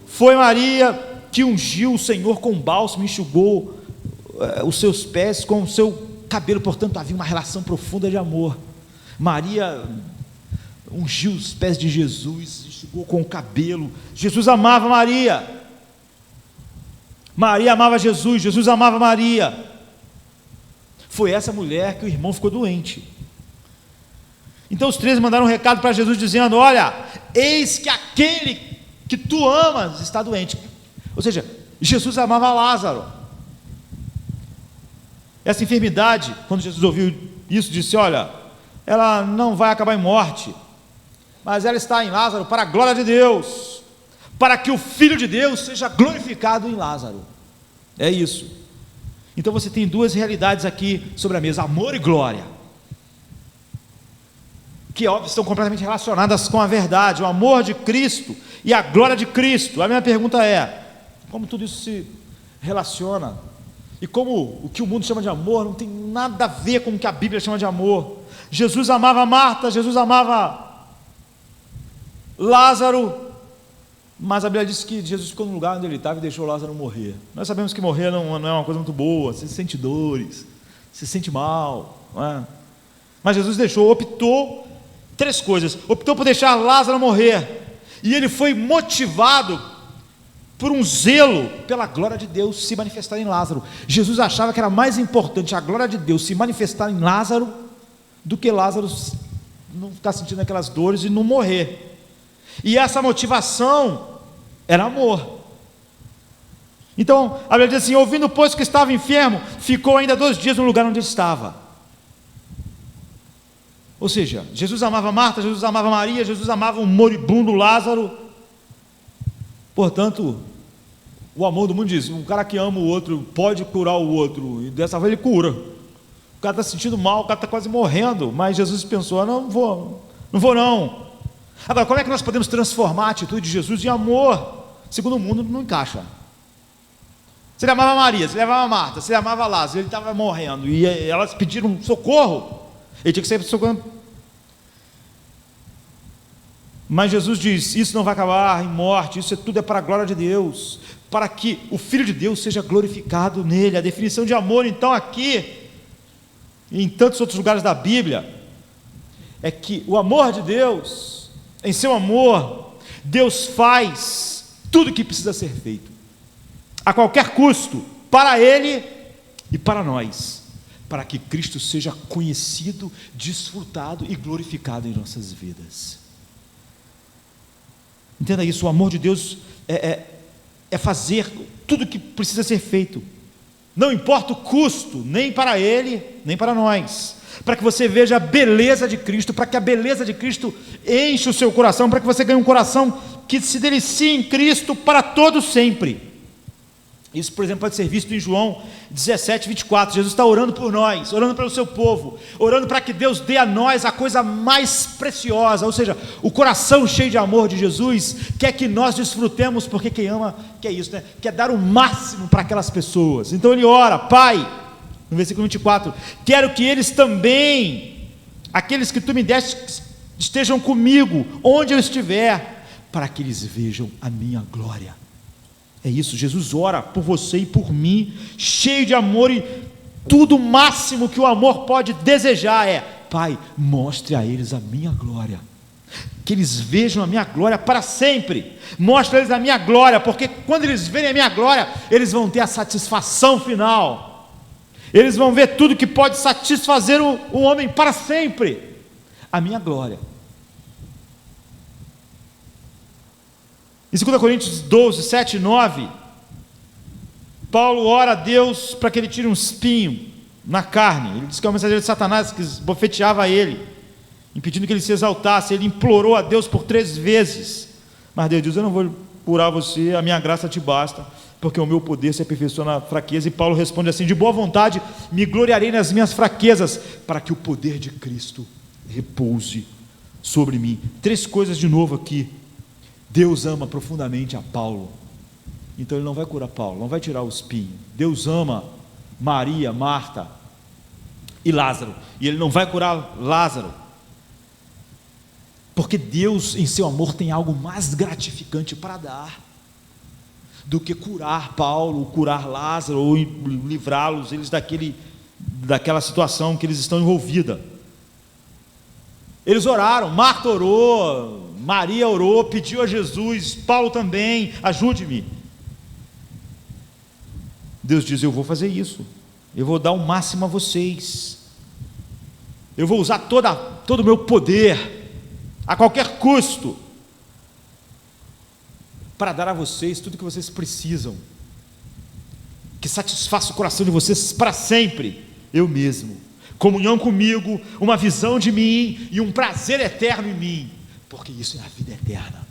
Foi Maria que ungiu o Senhor com bálsamo, enxugou os seus pés com o seu cabelo. Portanto, havia uma relação profunda de amor. Maria ungiu os pés de Jesus, enxugou com o cabelo. Jesus amava Maria, Maria amava Jesus, Jesus amava Maria. Foi essa mulher que o irmão ficou doente. Então os 13 mandaram um recado para Jesus dizendo: olha, eis que aquele que tu amas está doente. Ou seja, Jesus amava Lázaro. Essa enfermidade, quando Jesus ouviu isso, disse: olha, ela não vai acabar em morte, mas ela está em Lázaro para a glória de Deus, para que o Filho de Deus seja glorificado em Lázaro. É isso. Então você tem duas realidades aqui sobre a mesa: amor e glória, que óbvio estão completamente relacionadas com a verdade, o amor de Cristo e a glória de Cristo. A minha pergunta é: como tudo isso se relaciona? E como o que o mundo chama de amor não tem nada a ver com o que a Bíblia chama de amor. Jesus amava Marta, Jesus amava Lázaro, mas a Bíblia diz que Jesus ficou no lugar onde ele estava e deixou Lázaro morrer. Nós sabemos que morrer não é uma coisa muito boa, você sente dores, se sente mal, não é? Mas Jesus deixou, optou, 3 coisas: optou por deixar Lázaro morrer, e ele foi motivado por um zelo pela glória de Deus se manifestar em Lázaro. Jesus achava que era mais importante a glória de Deus se manifestar em Lázaro do que Lázaro não ficar sentindo aquelas dores e não morrer. E essa motivação era amor. Então, a Bíblia diz assim: ouvindo, pois, que estava enfermo, ficou ainda 2 dias no lugar onde estava. Ou seja, Jesus amava Marta, Jesus amava Maria, Jesus amava um moribundo Lázaro. Portanto, o amor do mundo diz: um cara que ama o outro pode curar o outro, e dessa vez ele cura. O cara está se sentindo mal, o cara está quase morrendo, mas Jesus pensou: não vou não. Agora, como é que nós podemos transformar a atitude de Jesus em amor? Segundo o mundo, não encaixa. Se ele amava Maria, se ele amava Marta, se ele amava Lázaro, ele estava morrendo, e elas pediram socorro, ele tinha que ser socorro. Mas Jesus diz: isso não vai acabar em morte, isso tudo é para a glória de Deus, para que o Filho de Deus seja glorificado nele. A definição de amor, então, aqui, e em tantos outros lugares da Bíblia, é que o amor de Deus, em seu amor, Deus faz tudo o que precisa ser feito, a qualquer custo, para Ele e para nós, para que Cristo seja conhecido, desfrutado e glorificado em nossas vidas. Entenda isso: o amor de Deus é fazer tudo o que precisa ser feito, não importa o custo, nem para Ele, nem para nós, para que você veja a beleza de Cristo, para que a beleza de Cristo enche o seu coração, para que você ganhe um coração que se delicie em Cristo para todo sempre. Isso, por exemplo, pode ser visto em João 17, 24. Jesus está orando por nós, orando pelo seu povo, orando para que Deus dê a nós a coisa mais preciosa, ou seja, o coração cheio de amor de Jesus quer que nós desfrutemos, porque quem ama quer isso, né? Quer dar o máximo para aquelas pessoas. Então ele ora: Pai, no versículo 24, quero que eles também, aqueles que tu me deste, estejam comigo onde eu estiver, para que eles vejam a minha glória. É isso, Jesus ora por você e por mim, cheio de amor, e tudo o máximo que o amor pode desejar é: Pai, mostre a eles a minha glória, que eles vejam a minha glória para sempre. Mostre a eles a minha glória, porque quando eles verem a minha glória, eles vão ter a satisfação final, eles vão ver tudo que pode satisfazer o homem para sempre, a minha glória. Em 2 Coríntios 12, 7 e 9, Paulo ora a Deus para que ele tire um espinho na carne. Ele diz que é o mensageiro de Satanás que bofeteava ele, impedindo que ele se exaltasse. Ele implorou a Deus por 3 vezes, mas Deus diz: eu não vou curar você, a minha graça te basta, porque o meu poder se aperfeiçoa na fraqueza. E Paulo responde assim: de boa vontade me gloriarei nas minhas fraquezas, para que o poder de Cristo repouse sobre mim. 3 coisas de novo aqui. Deus ama profundamente a Paulo, então ele não vai curar Paulo, não vai tirar o espinho. Deus ama Maria, Marta e Lázaro, e ele não vai curar Lázaro, porque Deus, em seu amor, tem algo mais gratificante para dar do que curar Paulo, curar Lázaro, ou livrá-los eles daquela situação que eles estão envolvidos. Eles oraram, Marta orou, Maria orou, pediu a Jesus, Paulo também: ajude-me. Deus diz: eu vou fazer isso, eu vou dar o máximo a vocês, eu vou usar todo o meu poder, a qualquer custo, para dar a vocês tudo que vocês precisam, que satisfaça o coração de vocês para sempre. Eu mesmo, comunhão comigo, uma visão de mim e um prazer eterno em mim, porque isso é a vida eterna.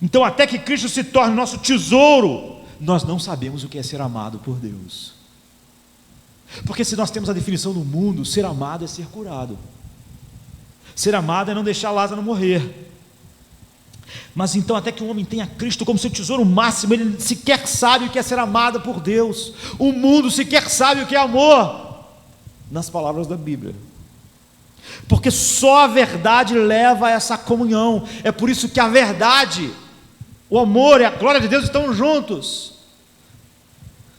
Então, até que Cristo se torne nosso tesouro, nós não sabemos o que é ser amado por Deus, porque se nós temos a definição do mundo, ser amado é ser curado, ser amado é não deixar Lázaro morrer. Mas então, até que um homem tenha Cristo como seu tesouro máximo, ele sequer sabe o que é ser amado por Deus. O mundo sequer sabe o que é amor, nas palavras da Bíblia, porque só a verdade leva a essa comunhão. É por isso que a verdade, o amor e a glória de Deus estão juntos.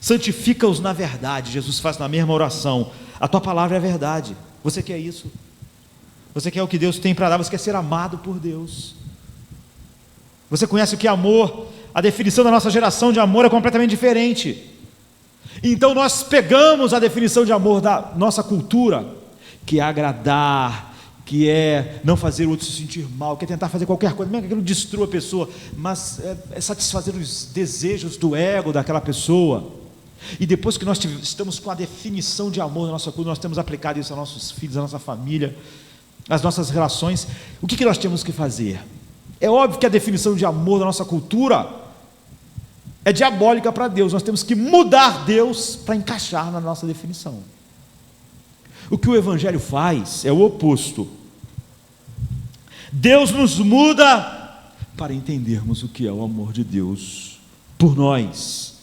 Santifica-os na verdade, Jesus faz na mesma oração: a tua palavra é a verdade. Você quer isso? Você quer o que Deus tem para dar? Você quer ser amado por Deus? Você conhece o que é amor? A definição da nossa geração de amor é completamente diferente. Então nós pegamos a definição de amor da nossa cultura, que é agradar, que é não fazer o outro se sentir mal, que é tentar fazer qualquer coisa, mesmo que aquilo destrua a pessoa, mas é satisfazer os desejos do ego daquela pessoa. E depois que nós estamos com a definição de amor na nossa cultura, nós temos aplicado isso aos nossos filhos, à nossa família, às nossas relações, o que nós temos que fazer? É óbvio que a definição de amor da nossa cultura é diabólica para Deus. Nós temos que mudar Deus para encaixar na nossa definição. O que o Evangelho faz é o oposto. Deus nos muda para entendermos o que é o amor de Deus por nós.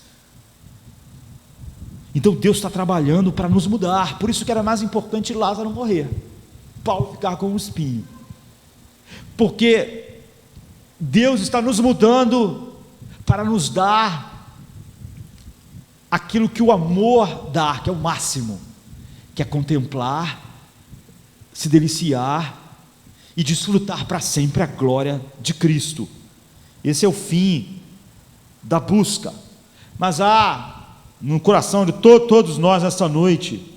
Então Deus está trabalhando para nos mudar. Por isso que era mais importante Lázaro morrer, Paulo ficar com um espinho, porque Deus está nos mudando para nos dar aquilo que o amor dá, que é o máximo, que é contemplar, se deliciar e desfrutar para sempre a glória de Cristo. Esse é o fim da busca. Mas no coração de todos nós nessa noite,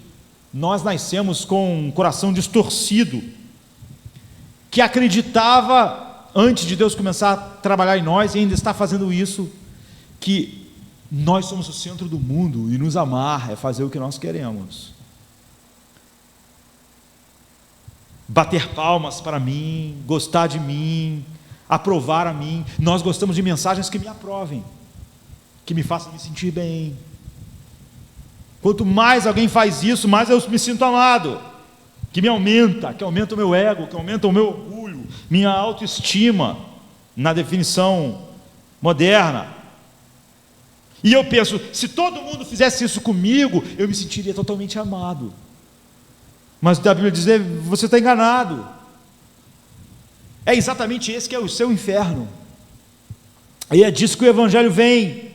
nós nascemos com um coração distorcido, que acreditava, antes de Deus começar a trabalhar em nós, e ainda está fazendo isso, que nós somos o centro do mundo, e nos amar é fazer o que nós queremos. Bater palmas para mim, gostar de mim, aprovar a mim. Nós gostamos de mensagens que me aprovem, que me façam me sentir bem. Quanto mais alguém faz isso, mais eu me sinto amado, que aumenta o meu ego, que aumenta o meu orgulho, minha autoestima, na definição moderna. E eu penso, se todo mundo fizesse isso comigo, eu me sentiria totalmente amado. Mas a Bíblia diz, você está enganado. É exatamente esse que é o seu inferno. E é disso que o Evangelho vem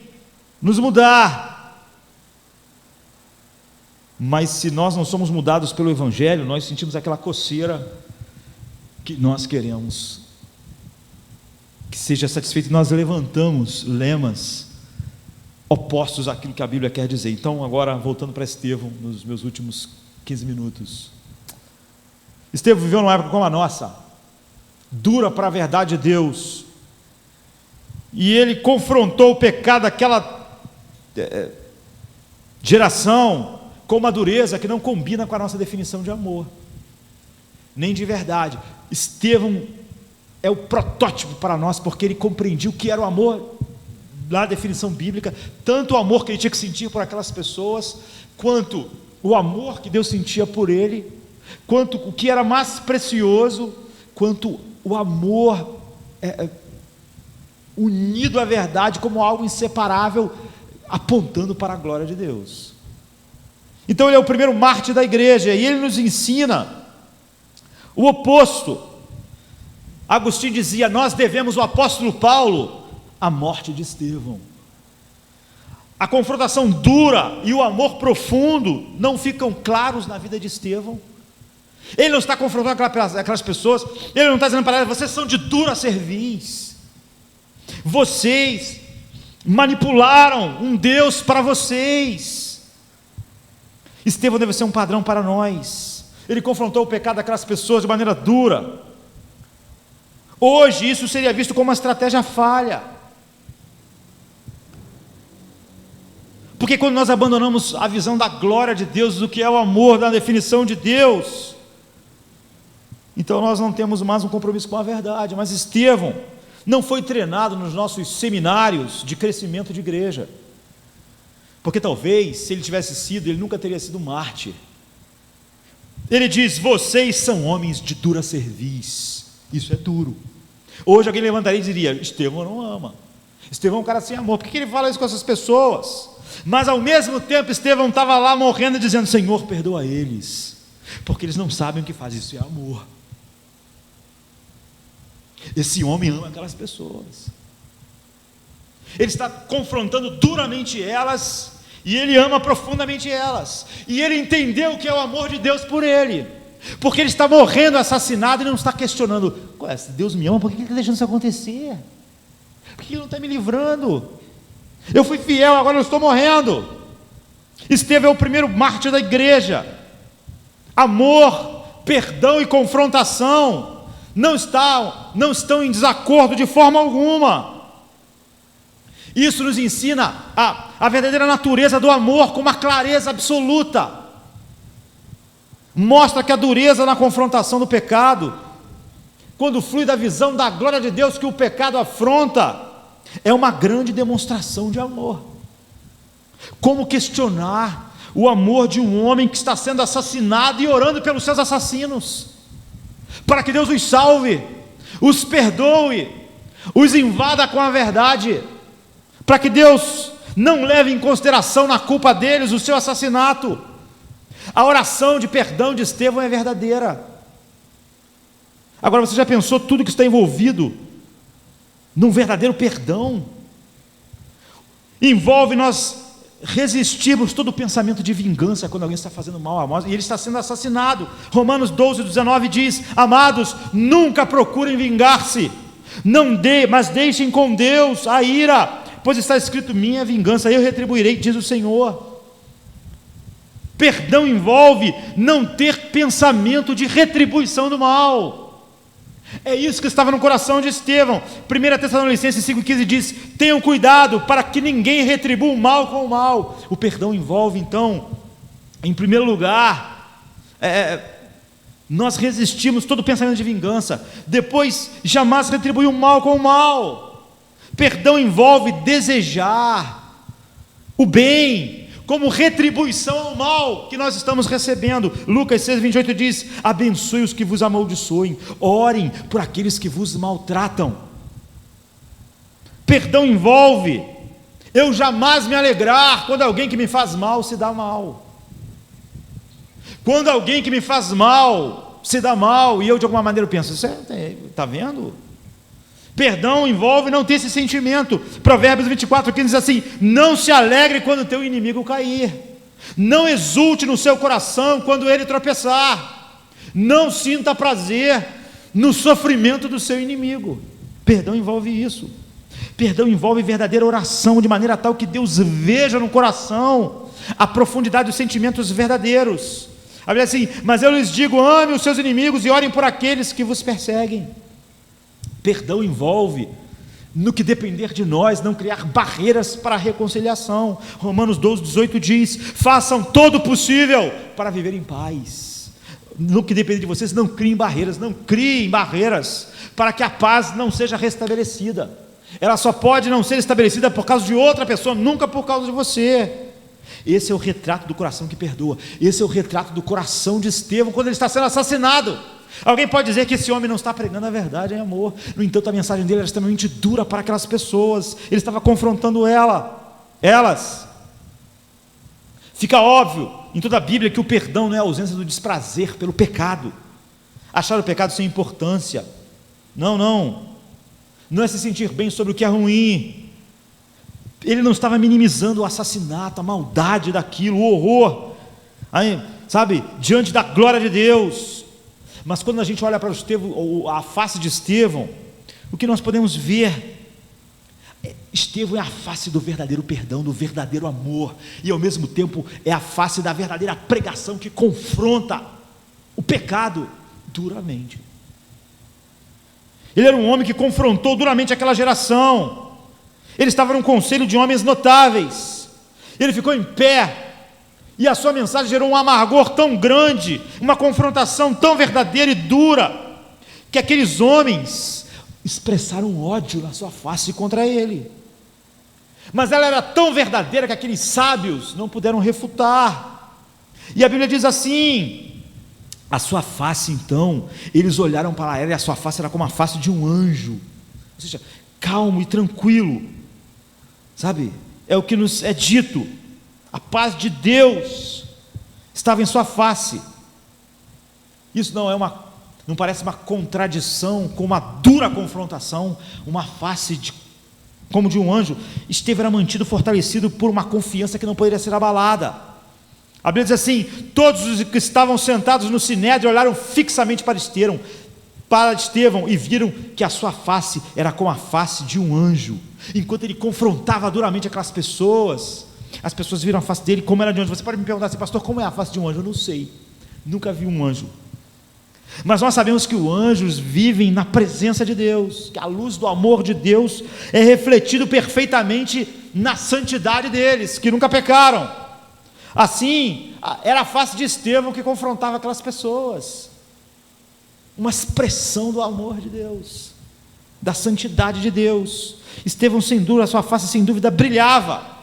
nos mudar. Mas se nós não somos mudados pelo Evangelho, nós sentimos aquela coceira que nós queremos que seja satisfeito, e nós levantamos lemas opostos àquilo que a Bíblia quer dizer. Então, agora, voltando para Estevão, nos meus últimos 15 minutos. Estevão viveu numa época como a nossa, dura para a verdade de Deus, e ele confrontou o pecado daquela geração com uma dureza que não combina com a nossa definição de amor, nem de verdade. Estevão é o protótipo para nós, porque ele compreendia o que era o amor na definição bíblica, tanto o amor que ele tinha que sentir por aquelas pessoas, quanto o amor que Deus sentia por ele, quanto o que era mais precioso, quanto o amor unido à verdade como algo inseparável, apontando para a glória de Deus. Então ele é o primeiro mártir da igreja, e ele nos ensina o oposto. Agostinho dizia, nós devemos ao apóstolo Paulo a morte de Estevão. A confrontação dura e o amor profundo não ficam claros na vida de Estevão. Ele não está confrontando aquelas pessoas, ele não está dizendo para elas, vocês são de dura cerviz, vocês manipularam um Deus para vocês. Estevão deve ser um padrão para nós. Ele confrontou o pecado daquelas pessoas de maneira dura. Hoje isso seria visto como uma estratégia falha, porque quando nós abandonamos a visão da glória de Deus, do que é o amor, da definição de Deus, então nós não temos mais um compromisso com a verdade. Mas Estevão não foi treinado nos nossos seminários de crescimento de igreja, porque talvez, se ele tivesse sido, ele nunca teria sido mártir. Ele diz, vocês são homens de dura cerviz. Isso é duro. Hoje alguém levantaria e diria, Estevão não ama, Estevão é um cara sem amor, por que ele fala isso com essas pessoas? Mas ao mesmo tempo Estevão estava lá morrendo, dizendo, Senhor, perdoa eles, porque eles não sabem o que faz. Isso é amor. Esse homem ama aquelas pessoas, ele está confrontando duramente elas, e ele ama profundamente elas, e ele entendeu o que é o amor de Deus por ele, porque ele está morrendo assassinado e não está questionando, se Deus me ama, por que ele está deixando isso acontecer? Por que ele não está me livrando? Eu fui fiel, agora eu estou morrendo. Estevão é o primeiro mártir da igreja. Amor perdão e confrontação não estão em desacordo de forma alguma. Isso nos ensina a verdadeira natureza do amor com uma clareza absoluta. Mostra que a dureza na confrontação do pecado, quando flui da visão da glória de Deus que o pecado afronta, é uma grande demonstração de amor. Como questionar o amor de um homem que está sendo assassinado e orando pelos seus assassinos, para que Deus os salve, os perdoe, os invada com a verdade, para que Deus não leve em consideração na culpa deles o seu assassinato. A oração de perdão de Estevão é verdadeira. Agora, você já pensou tudo que está envolvido num verdadeiro perdão? Envolve nós resistirmos todo o pensamento de vingança quando alguém está fazendo mal a nós e ele está sendo assassinado. Romanos 12:19 diz: amados, nunca procurem vingar-se, mas deixem com Deus a ira, pois está escrito: minha vingança, eu retribuirei, diz o Senhor. Perdão envolve não ter pensamento de retribuição do mal. É isso que estava no coração de Estevão. 1 Tessalonicenses 5,15 diz: tenham cuidado para que ninguém retribua o mal com o mal. O perdão envolve, então, em primeiro lugar, nós resistimos todo pensamento de vingança. Depois, jamais retribuir o mal com o mal. Perdão envolve desejar o bem como retribuição ao mal que nós estamos recebendo. Lucas 6,28 diz: abençoe os que vos amaldiçoem, orem por aqueles que vos maltratam. Perdão envolve eu jamais me alegrar quando alguém que me faz mal se dá mal. Quando alguém que me faz mal se dá mal e eu de alguma maneira penso: está vendo? Perdão envolve não ter esse sentimento. Provérbios 24,15 diz assim: não se alegre quando teu inimigo cair, não exulte no seu coração quando ele tropeçar, não sinta prazer no sofrimento do seu inimigo. Perdão envolve isso. Perdão envolve verdadeira oração, de maneira tal que Deus veja no coração a profundidade dos sentimentos verdadeiros. A Bíblia diz assim: mas eu lhes digo, ame os seus inimigos e orem por aqueles que vos perseguem. Perdão envolve, no que depender de nós, não criar barreiras para a reconciliação. Romanos 12,18 diz: façam todo o possível para viver em paz. No que depender de vocês, não criem barreiras para que a paz não seja restabelecida. Ela só pode não ser estabelecida por causa de outra pessoa, nunca por causa de você. Esse é o retrato do coração que perdoa. Esse é o retrato do coração de Estevão quando ele está sendo assassinado. Alguém pode dizer que esse homem não está pregando a verdade em amor. No entanto, a mensagem dele era extremamente dura para aquelas pessoas. Ele estava confrontando elas. Fica óbvio em toda a Bíblia que o perdão não é a ausência do desprazer pelo pecado, achar o pecado sem importância. Não é se sentir bem sobre o que é ruim. Ele não estava minimizando o assassinato, a maldade daquilo, o horror, diante da glória de Deus. Mas quando a gente olha para a face de Estevão, o que nós podemos ver? Estevão é a face do verdadeiro perdão, do verdadeiro amor, e ao mesmo tempo é a face da verdadeira pregação que confronta o pecado duramente. Ele era um homem que confrontou duramente aquela geração. Ele estava num conselho de homens notáveis. Ele ficou em pé, e a sua mensagem gerou um amargor tão grande, uma confrontação tão verdadeira e dura, que aqueles homens expressaram ódio na sua face contra ele. Mas ela era tão verdadeira que aqueles sábios não puderam refutar. E a Bíblia diz assim: a sua face, então, eles olharam para ela e a sua face era como a face de um anjo, ou seja, calmo e tranquilo. É o que nos é dito. A paz de Deus estava em sua face. Isso não parece uma contradição com uma dura confrontação, uma face como de um anjo. Estevão era mantido fortalecido por uma confiança que não poderia ser abalada. A Bíblia diz assim: todos os que estavam sentados no sinédrio olharam fixamente para Estevão e viram que a sua face era como a face de um anjo. Enquanto ele confrontava duramente aquelas pessoas, as pessoas viram a face dele como era de um anjo. Você pode me perguntar assim: pastor, como é a face de um anjo? Eu não sei, nunca vi um anjo. Mas nós sabemos que os anjos vivem na presença de Deus, que a luz do amor de Deus é refletido perfeitamente na santidade deles, que nunca pecaram. Assim, era a face de Estevão que confrontava aquelas pessoas, uma expressão do amor de Deus, da santidade de Deus. Estevão, sem dúvida, a sua face sem dúvida brilhava,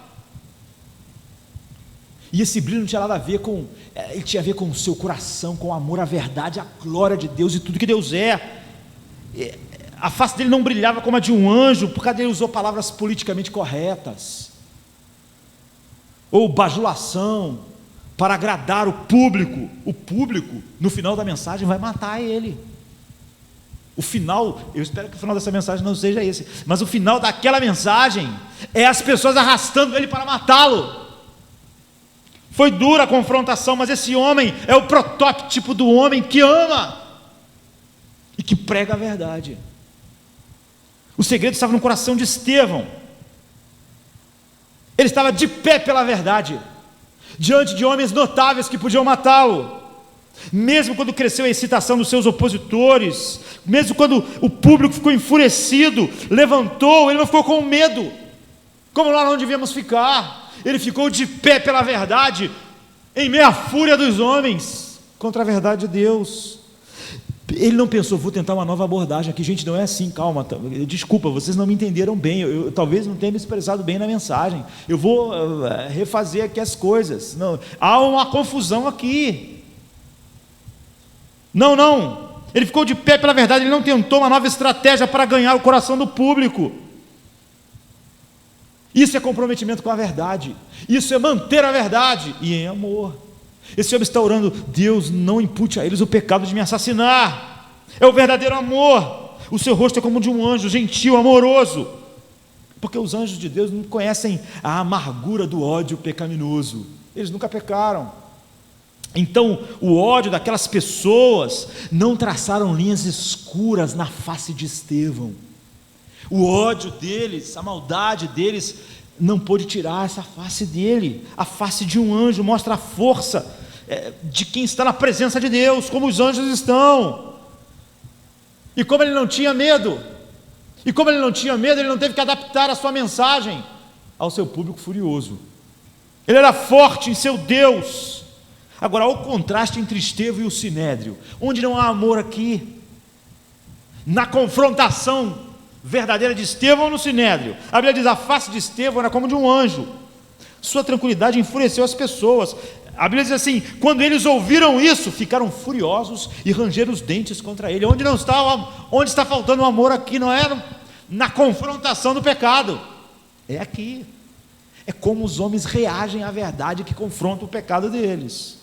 e esse brilho não tinha nada a ver com, ele tinha a ver com o seu coração, com o amor à verdade, à glória de Deus e tudo que Deus é. A face dele não brilhava como a de um anjo, por causa dele usou palavras politicamente corretas, ou bajulação, para agradar o público. O público, no final da mensagem, vai matar ele. O final, eu espero que o final dessa mensagem não seja esse, mas o final daquela mensagem é as pessoas arrastando ele para matá-lo. Foi dura a confrontação, mas esse homem é o protótipo do homem que ama e que prega a verdade. O segredo estava no coração de Estevão. Ele estava de pé pela verdade, diante de homens notáveis que podiam matá-lo. Mesmo quando cresceu a excitação dos seus opositores, mesmo quando o público ficou enfurecido, levantou, ele não ficou com medo, como nós não devíamos ficar. Ele ficou de pé pela verdade, em meio à fúria dos homens, contra a verdade de Deus. Ele não pensou, vou tentar uma nova abordagem aqui. Gente, não é assim, calma, desculpa, vocês não me entenderam bem, eu talvez não tenha me expressado bem na mensagem, eu vou refazer aqui as coisas. Não, há uma confusão aqui. Não, ele ficou de pé pela verdade, ele não tentou uma nova estratégia para ganhar o coração do público. Isso é comprometimento com a verdade, isso é manter a verdade e em amor. Esse homem está orando, Deus, não impute a eles o pecado de me assassinar. É o verdadeiro amor. O seu rosto é como de um anjo, gentil, amoroso, porque os anjos de Deus não conhecem a amargura do ódio pecaminoso, eles nunca pecaram. Então o ódio daquelas pessoas não traçaram linhas escuras na face de Estevão. O ódio deles, a maldade deles, não pôde tirar essa face dele. A face de um anjo mostra a força de quem está na presença de Deus, como os anjos estão. E como ele não tinha medo, ele não teve que adaptar a sua mensagem ao seu público furioso. Ele era forte em seu Deus. Agora, o contraste entre Estevão e o sinédrio, onde não há amor aqui, na confrontação verdadeira de Estevão no sinédrio, a Bíblia diz, a face de Estevão era como de um anjo, sua tranquilidade enfureceu as pessoas. A Bíblia diz assim, quando eles ouviram isso, ficaram furiosos e rangeram os dentes contra ele. Onde está faltando o amor aqui? Não é na confrontação do pecado, é aqui, é como os homens reagem à verdade que confronta o pecado deles.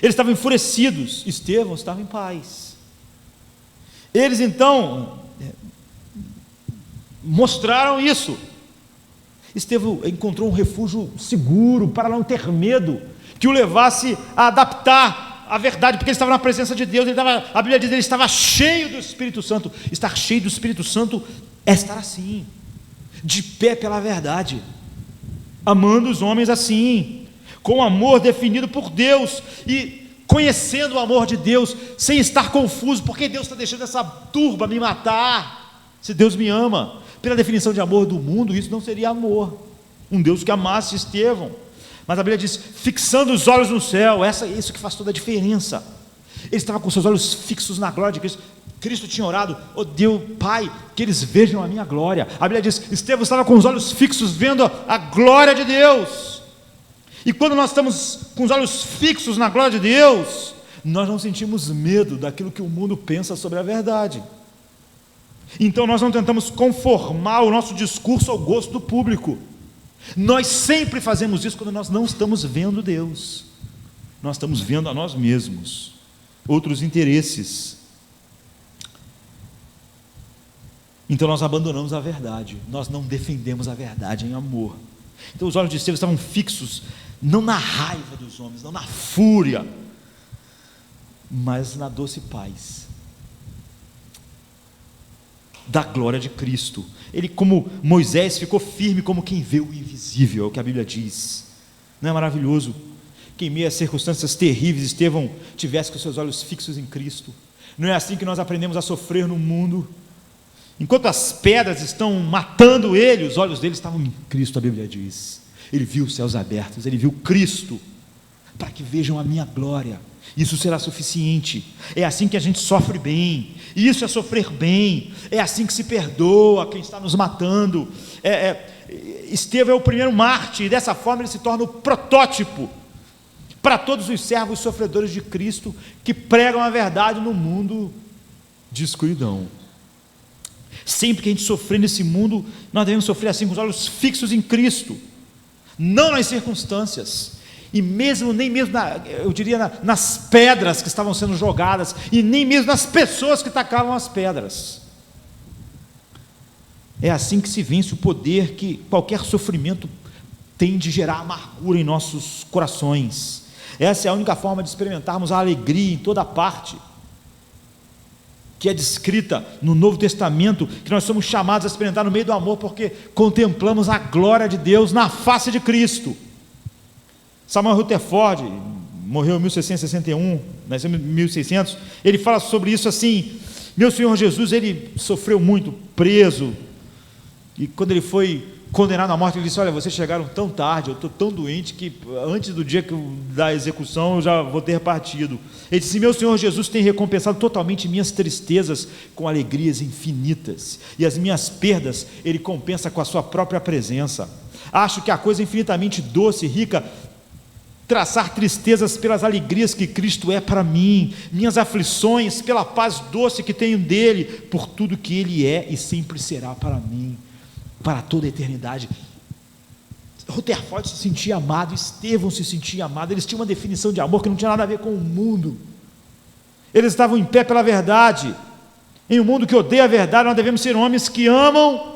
Eles estavam enfurecidos, Estevão estava em paz. Eles então mostraram isso. Estevão encontrou um refúgio seguro para não ter medo que o levasse a adaptar a verdade, porque ele estava na presença de Deus. A Bíblia diz que ele estava cheio do Espírito Santo. Estar cheio do Espírito Santo é estar assim, de pé pela verdade, amando os homens assim, com amor definido por Deus e conhecendo o amor de Deus, sem estar confuso, porque Deus está deixando essa turba me matar, se Deus me ama. Pela definição de amor do mundo, isso não seria amor, um Deus que amasse Estevão, mas a Bíblia diz, fixando os olhos no céu, isso que faz toda a diferença. Ele estava com seus olhos fixos na glória de Cristo. Cristo tinha orado, ó Deus, Pai, que eles vejam a minha glória. A Bíblia diz, Estevão estava com os olhos fixos, vendo a glória de Deus. E quando nós estamos com os olhos fixos na glória de Deus, nós não sentimos medo daquilo que o mundo pensa sobre a verdade. Então nós não tentamos conformar o nosso discurso ao gosto do público. Nós sempre fazemos isso quando nós não estamos vendo Deus. Nós estamos vendo a nós mesmos, outros interesses. Então nós abandonamos a verdade, nós não defendemos a verdade em amor. Então os olhos de Estevão estavam fixos, não na raiva dos homens, não na fúria, mas na doce paz da glória de Cristo. Ele, como Moisés, ficou firme como quem vê o invisível, é o que a Bíblia diz. Não é maravilhoso? que em meio a circunstâncias terríveis Estevão tivesse com seus olhos fixos em Cristo. Não é assim que nós aprendemos a sofrer no mundo. Enquanto as pedras estão matando ele, os olhos dele estavam em Cristo, a Bíblia diz. Ele viu os céus abertos, ele viu Cristo, para que vejam a minha glória. Isso será suficiente. É assim que a gente sofre bem. Isso é sofrer bem. É assim que se perdoa quem está nos matando. Estevão é o primeiro mártir, e dessa forma ele se torna o protótipo para todos os servos sofredores de Cristo que pregam a verdade no mundo de escuridão. Sempre que a gente sofrer nesse mundo, nós devemos sofrer assim, com os olhos fixos em Cristo, não nas circunstâncias, e nem mesmo nas pedras que estavam sendo jogadas, e nem mesmo nas pessoas que tacavam as pedras. É assim que se vence o poder que qualquer sofrimento tem de gerar amargura em nossos corações. Essa é a única forma de experimentarmos a alegria em toda parte, que é descrita no Novo Testamento, que nós somos chamados a experimentar no meio do amor, porque contemplamos a glória de Deus na face de Cristo. Samuel Rutherford, morreu em 1661, nasceu em 1600, ele fala sobre isso assim: meu Senhor Jesus, ele sofreu muito, preso, e quando ele foi condenado à morte, ele disse: olha, vocês chegaram tão tarde, eu estou tão doente que antes do dia da execução eu já vou ter partido. Ele disse: meu Senhor Jesus tem recompensado totalmente minhas tristezas com alegrias infinitas, e as minhas perdas ele compensa com a sua própria presença. Acho que a coisa infinitamente doce e rica traçar tristezas pelas alegrias que Cristo é para mim, minhas aflições pela paz doce que tenho dele, por tudo que ele é e sempre será para mim, para toda a eternidade. Rutherford se sentia amado, Estevão se sentia amado, eles tinham uma definição de amor que não tinha nada a ver com o mundo. Eles estavam em pé pela verdade. Em um mundo que odeia a verdade, nós devemos ser homens que amam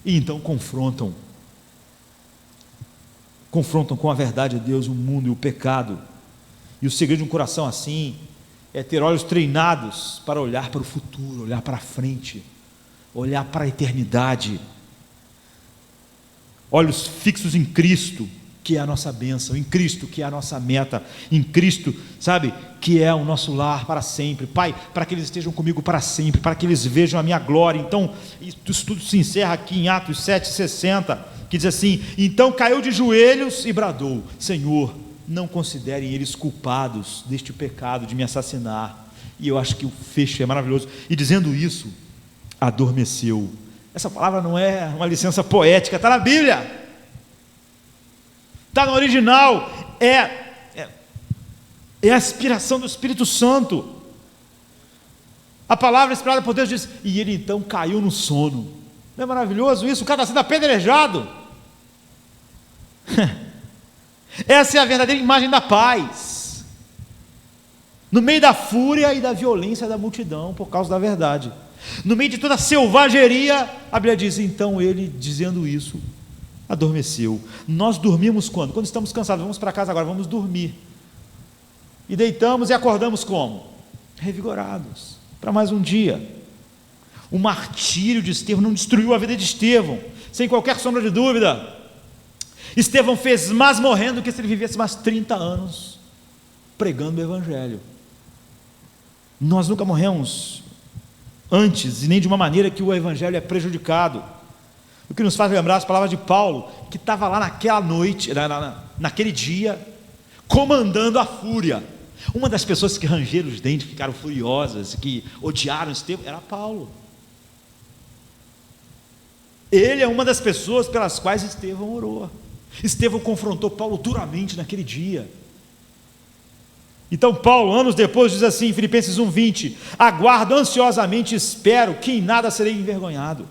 e então confrontam com a verdade de Deus o mundo e o pecado. E o segredo de um coração assim é ter olhos treinados para olhar para o futuro, olhar para frente, olhar para a eternidade, olhos fixos em Cristo, que é a nossa bênção, em Cristo, que é a nossa meta, em Cristo, sabe, que é o nosso lar para sempre. Pai, para que eles estejam comigo para sempre, para que eles vejam a minha glória. Então, isso tudo se encerra aqui em Atos 7,60, que diz assim: então caiu de joelhos e bradou: Senhor, não considerem eles culpados deste pecado de me assassinar. E eu acho que o fecho é maravilhoso. E dizendo isso, adormeceu. Essa palavra não é uma licença poética, está na Bíblia, está no original, é a aspiração do Espírito Santo. A palavra inspirada por Deus diz: e ele então caiu no sono. Não é maravilhoso isso? O cara está sendo apedrejado. Essa é a verdadeira imagem da paz, no meio da fúria e da violência da multidão, por causa da verdade. No meio de toda a selvageria, a Bíblia diz: então ele, dizendo isso, adormeceu. Nós dormimos quando? Quando estamos cansados. Vamos para casa agora, vamos dormir. E deitamos e acordamos como? Revigorados, para mais um dia. O martírio de Estevão não destruiu a vida de Estevão, sem qualquer sombra de dúvida. Estevão fez mais morrendo do que se ele vivesse mais 30 anos pregando o Evangelho. Nós nunca morremos antes, e nem de uma maneira que o Evangelho é prejudicado. O que nos faz lembrar as palavras de Paulo, que estava lá naquela noite, naquele dia, comandando a fúria. Uma das pessoas que rangeram os dentes, ficaram furiosas, que odiaram Estevão, era Paulo. Ele é uma das pessoas pelas quais Estevão orou. Estevão confrontou Paulo duramente naquele dia. Então Paulo, anos depois, diz assim em Filipenses 1,20: aguardo ansiosamente e espero que em nada serei envergonhado.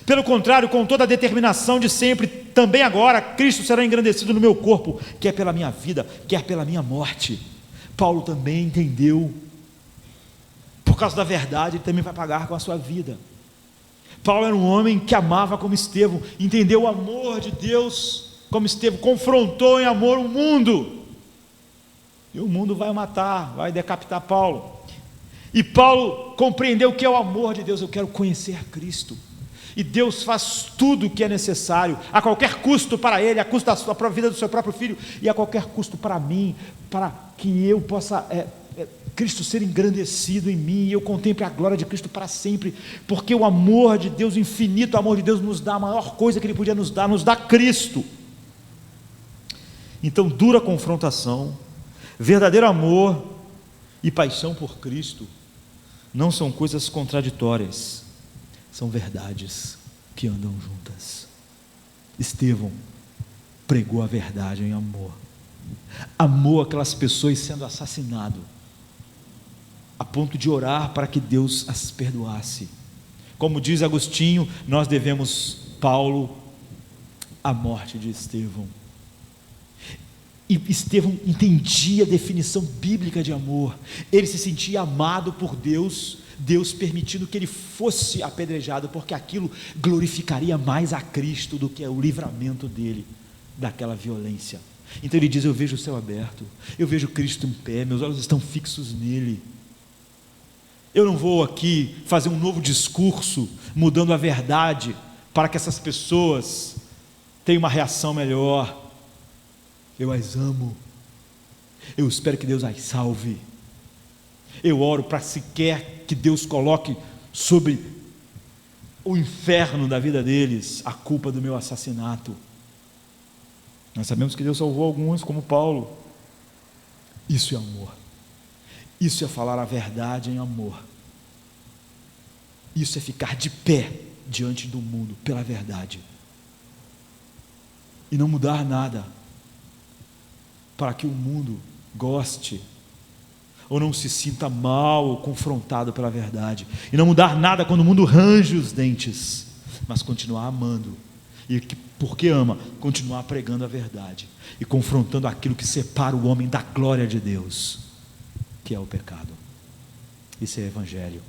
Pelo contrário, com toda a determinação de sempre, também agora, Cristo será engrandecido no meu corpo, quer pela minha vida, quer pela minha morte. Paulo também entendeu, por causa da verdade, ele também vai pagar com a sua vida. Paulo era um homem que amava como Estevão, entendeu o amor de Deus como Estevão, confrontou em amor o mundo, e o mundo vai matar, vai decapitar Paulo. E Paulo compreendeu o que é o amor de Deus: eu quero conhecer Cristo, E Deus faz tudo o que é necessário, a qualquer custo para Ele, a custo da própria vida do seu próprio Filho, e a qualquer custo para mim, para que eu possa, Cristo ser engrandecido em mim, e eu contemple a glória de Cristo para sempre, porque o amor de Deus, o infinito amor de Deus, nos dá a maior coisa que Ele podia nos dá Cristo. Então, dura confrontação, verdadeiro amor e paixão por Cristo não são coisas contraditórias, são verdades que andam juntas. Estevão pregou a verdade em amor, amou aquelas pessoas sendo assassinadas, a ponto de orar para que Deus as perdoasse. Como diz Agostinho, nós devemos Paulo a morte de Estevão. E Estevão entendia a definição bíblica de amor, ele se sentia amado por Deus, Deus permitindo que ele fosse apedrejado, porque aquilo glorificaria mais a Cristo do que o livramento dele daquela violência. Então ele diz: eu vejo o céu aberto, eu vejo Cristo em pé, meus olhos estão fixos nele. Eu não vou aqui fazer um novo discurso mudando a verdade para que essas pessoas tenham uma reação melhor. Eu as amo, eu espero que Deus as salve, eu oro para sequer que Deus coloque sobre o inferno da vida deles a culpa do meu assassinato. Nós sabemos que Deus salvou alguns, como Paulo. Isso é amor, isso é falar a verdade em amor, isso é ficar de pé diante do mundo pela verdade e não mudar nada para que o mundo goste ou não se sinta mal ou confrontado pela verdade, e não mudar nada quando o mundo range os dentes, mas continuar amando, e porque ama, continuar pregando a verdade e confrontando aquilo que separa o homem da glória de Deus, que é o pecado. Isso é evangelho,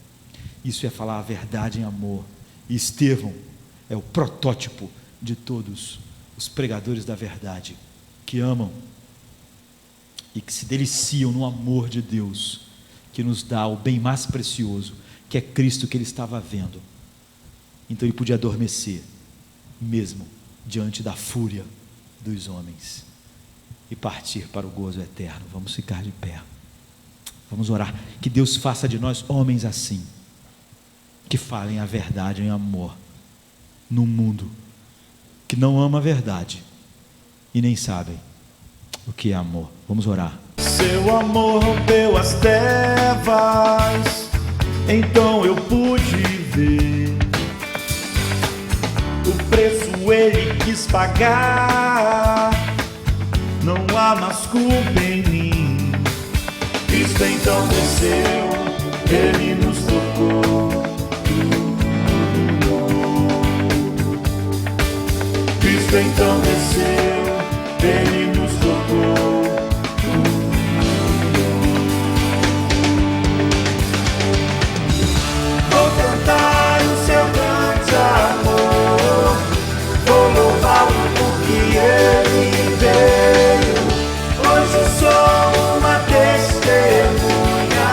isso é falar a verdade em amor. E Estevão é o protótipo de todos os pregadores da verdade, que amam e que se deliciam no amor de Deus, que nos dá o bem mais precioso, que é Cristo que ele estava vendo. Então ele podia adormecer, mesmo diante da fúria dos homens, e partir para o gozo eterno. Vamos ficar de pé, vamos orar, que Deus faça de nós homens assim, que falem a verdade em amor, num mundo que não ama a verdade, e nem sabem o que é amor. Vamos orar. Seu amor rompeu as trevas, então eu pude ver o preço ele quis pagar. Não há mais culpa em mim. Cristo então desceu, ele nos tocou. Cristo então desceu, ele nos tocou. Vou cantar o seu grande amor, vou louvá-lo porque ele veio. Hoje sou uma testemunha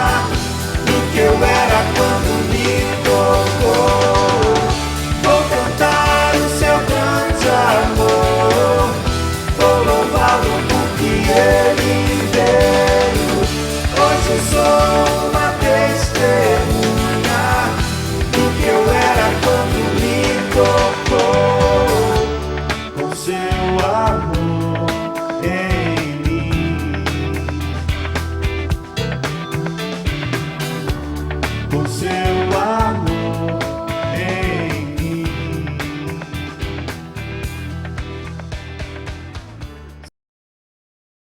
do que eu era quando me tocou. Vou cantar o seu grande amor, vou louvá-lo porque ele veio. Hoje sou uma testemunha do que eu era quando me tocou. Com seu amor em mim, com seu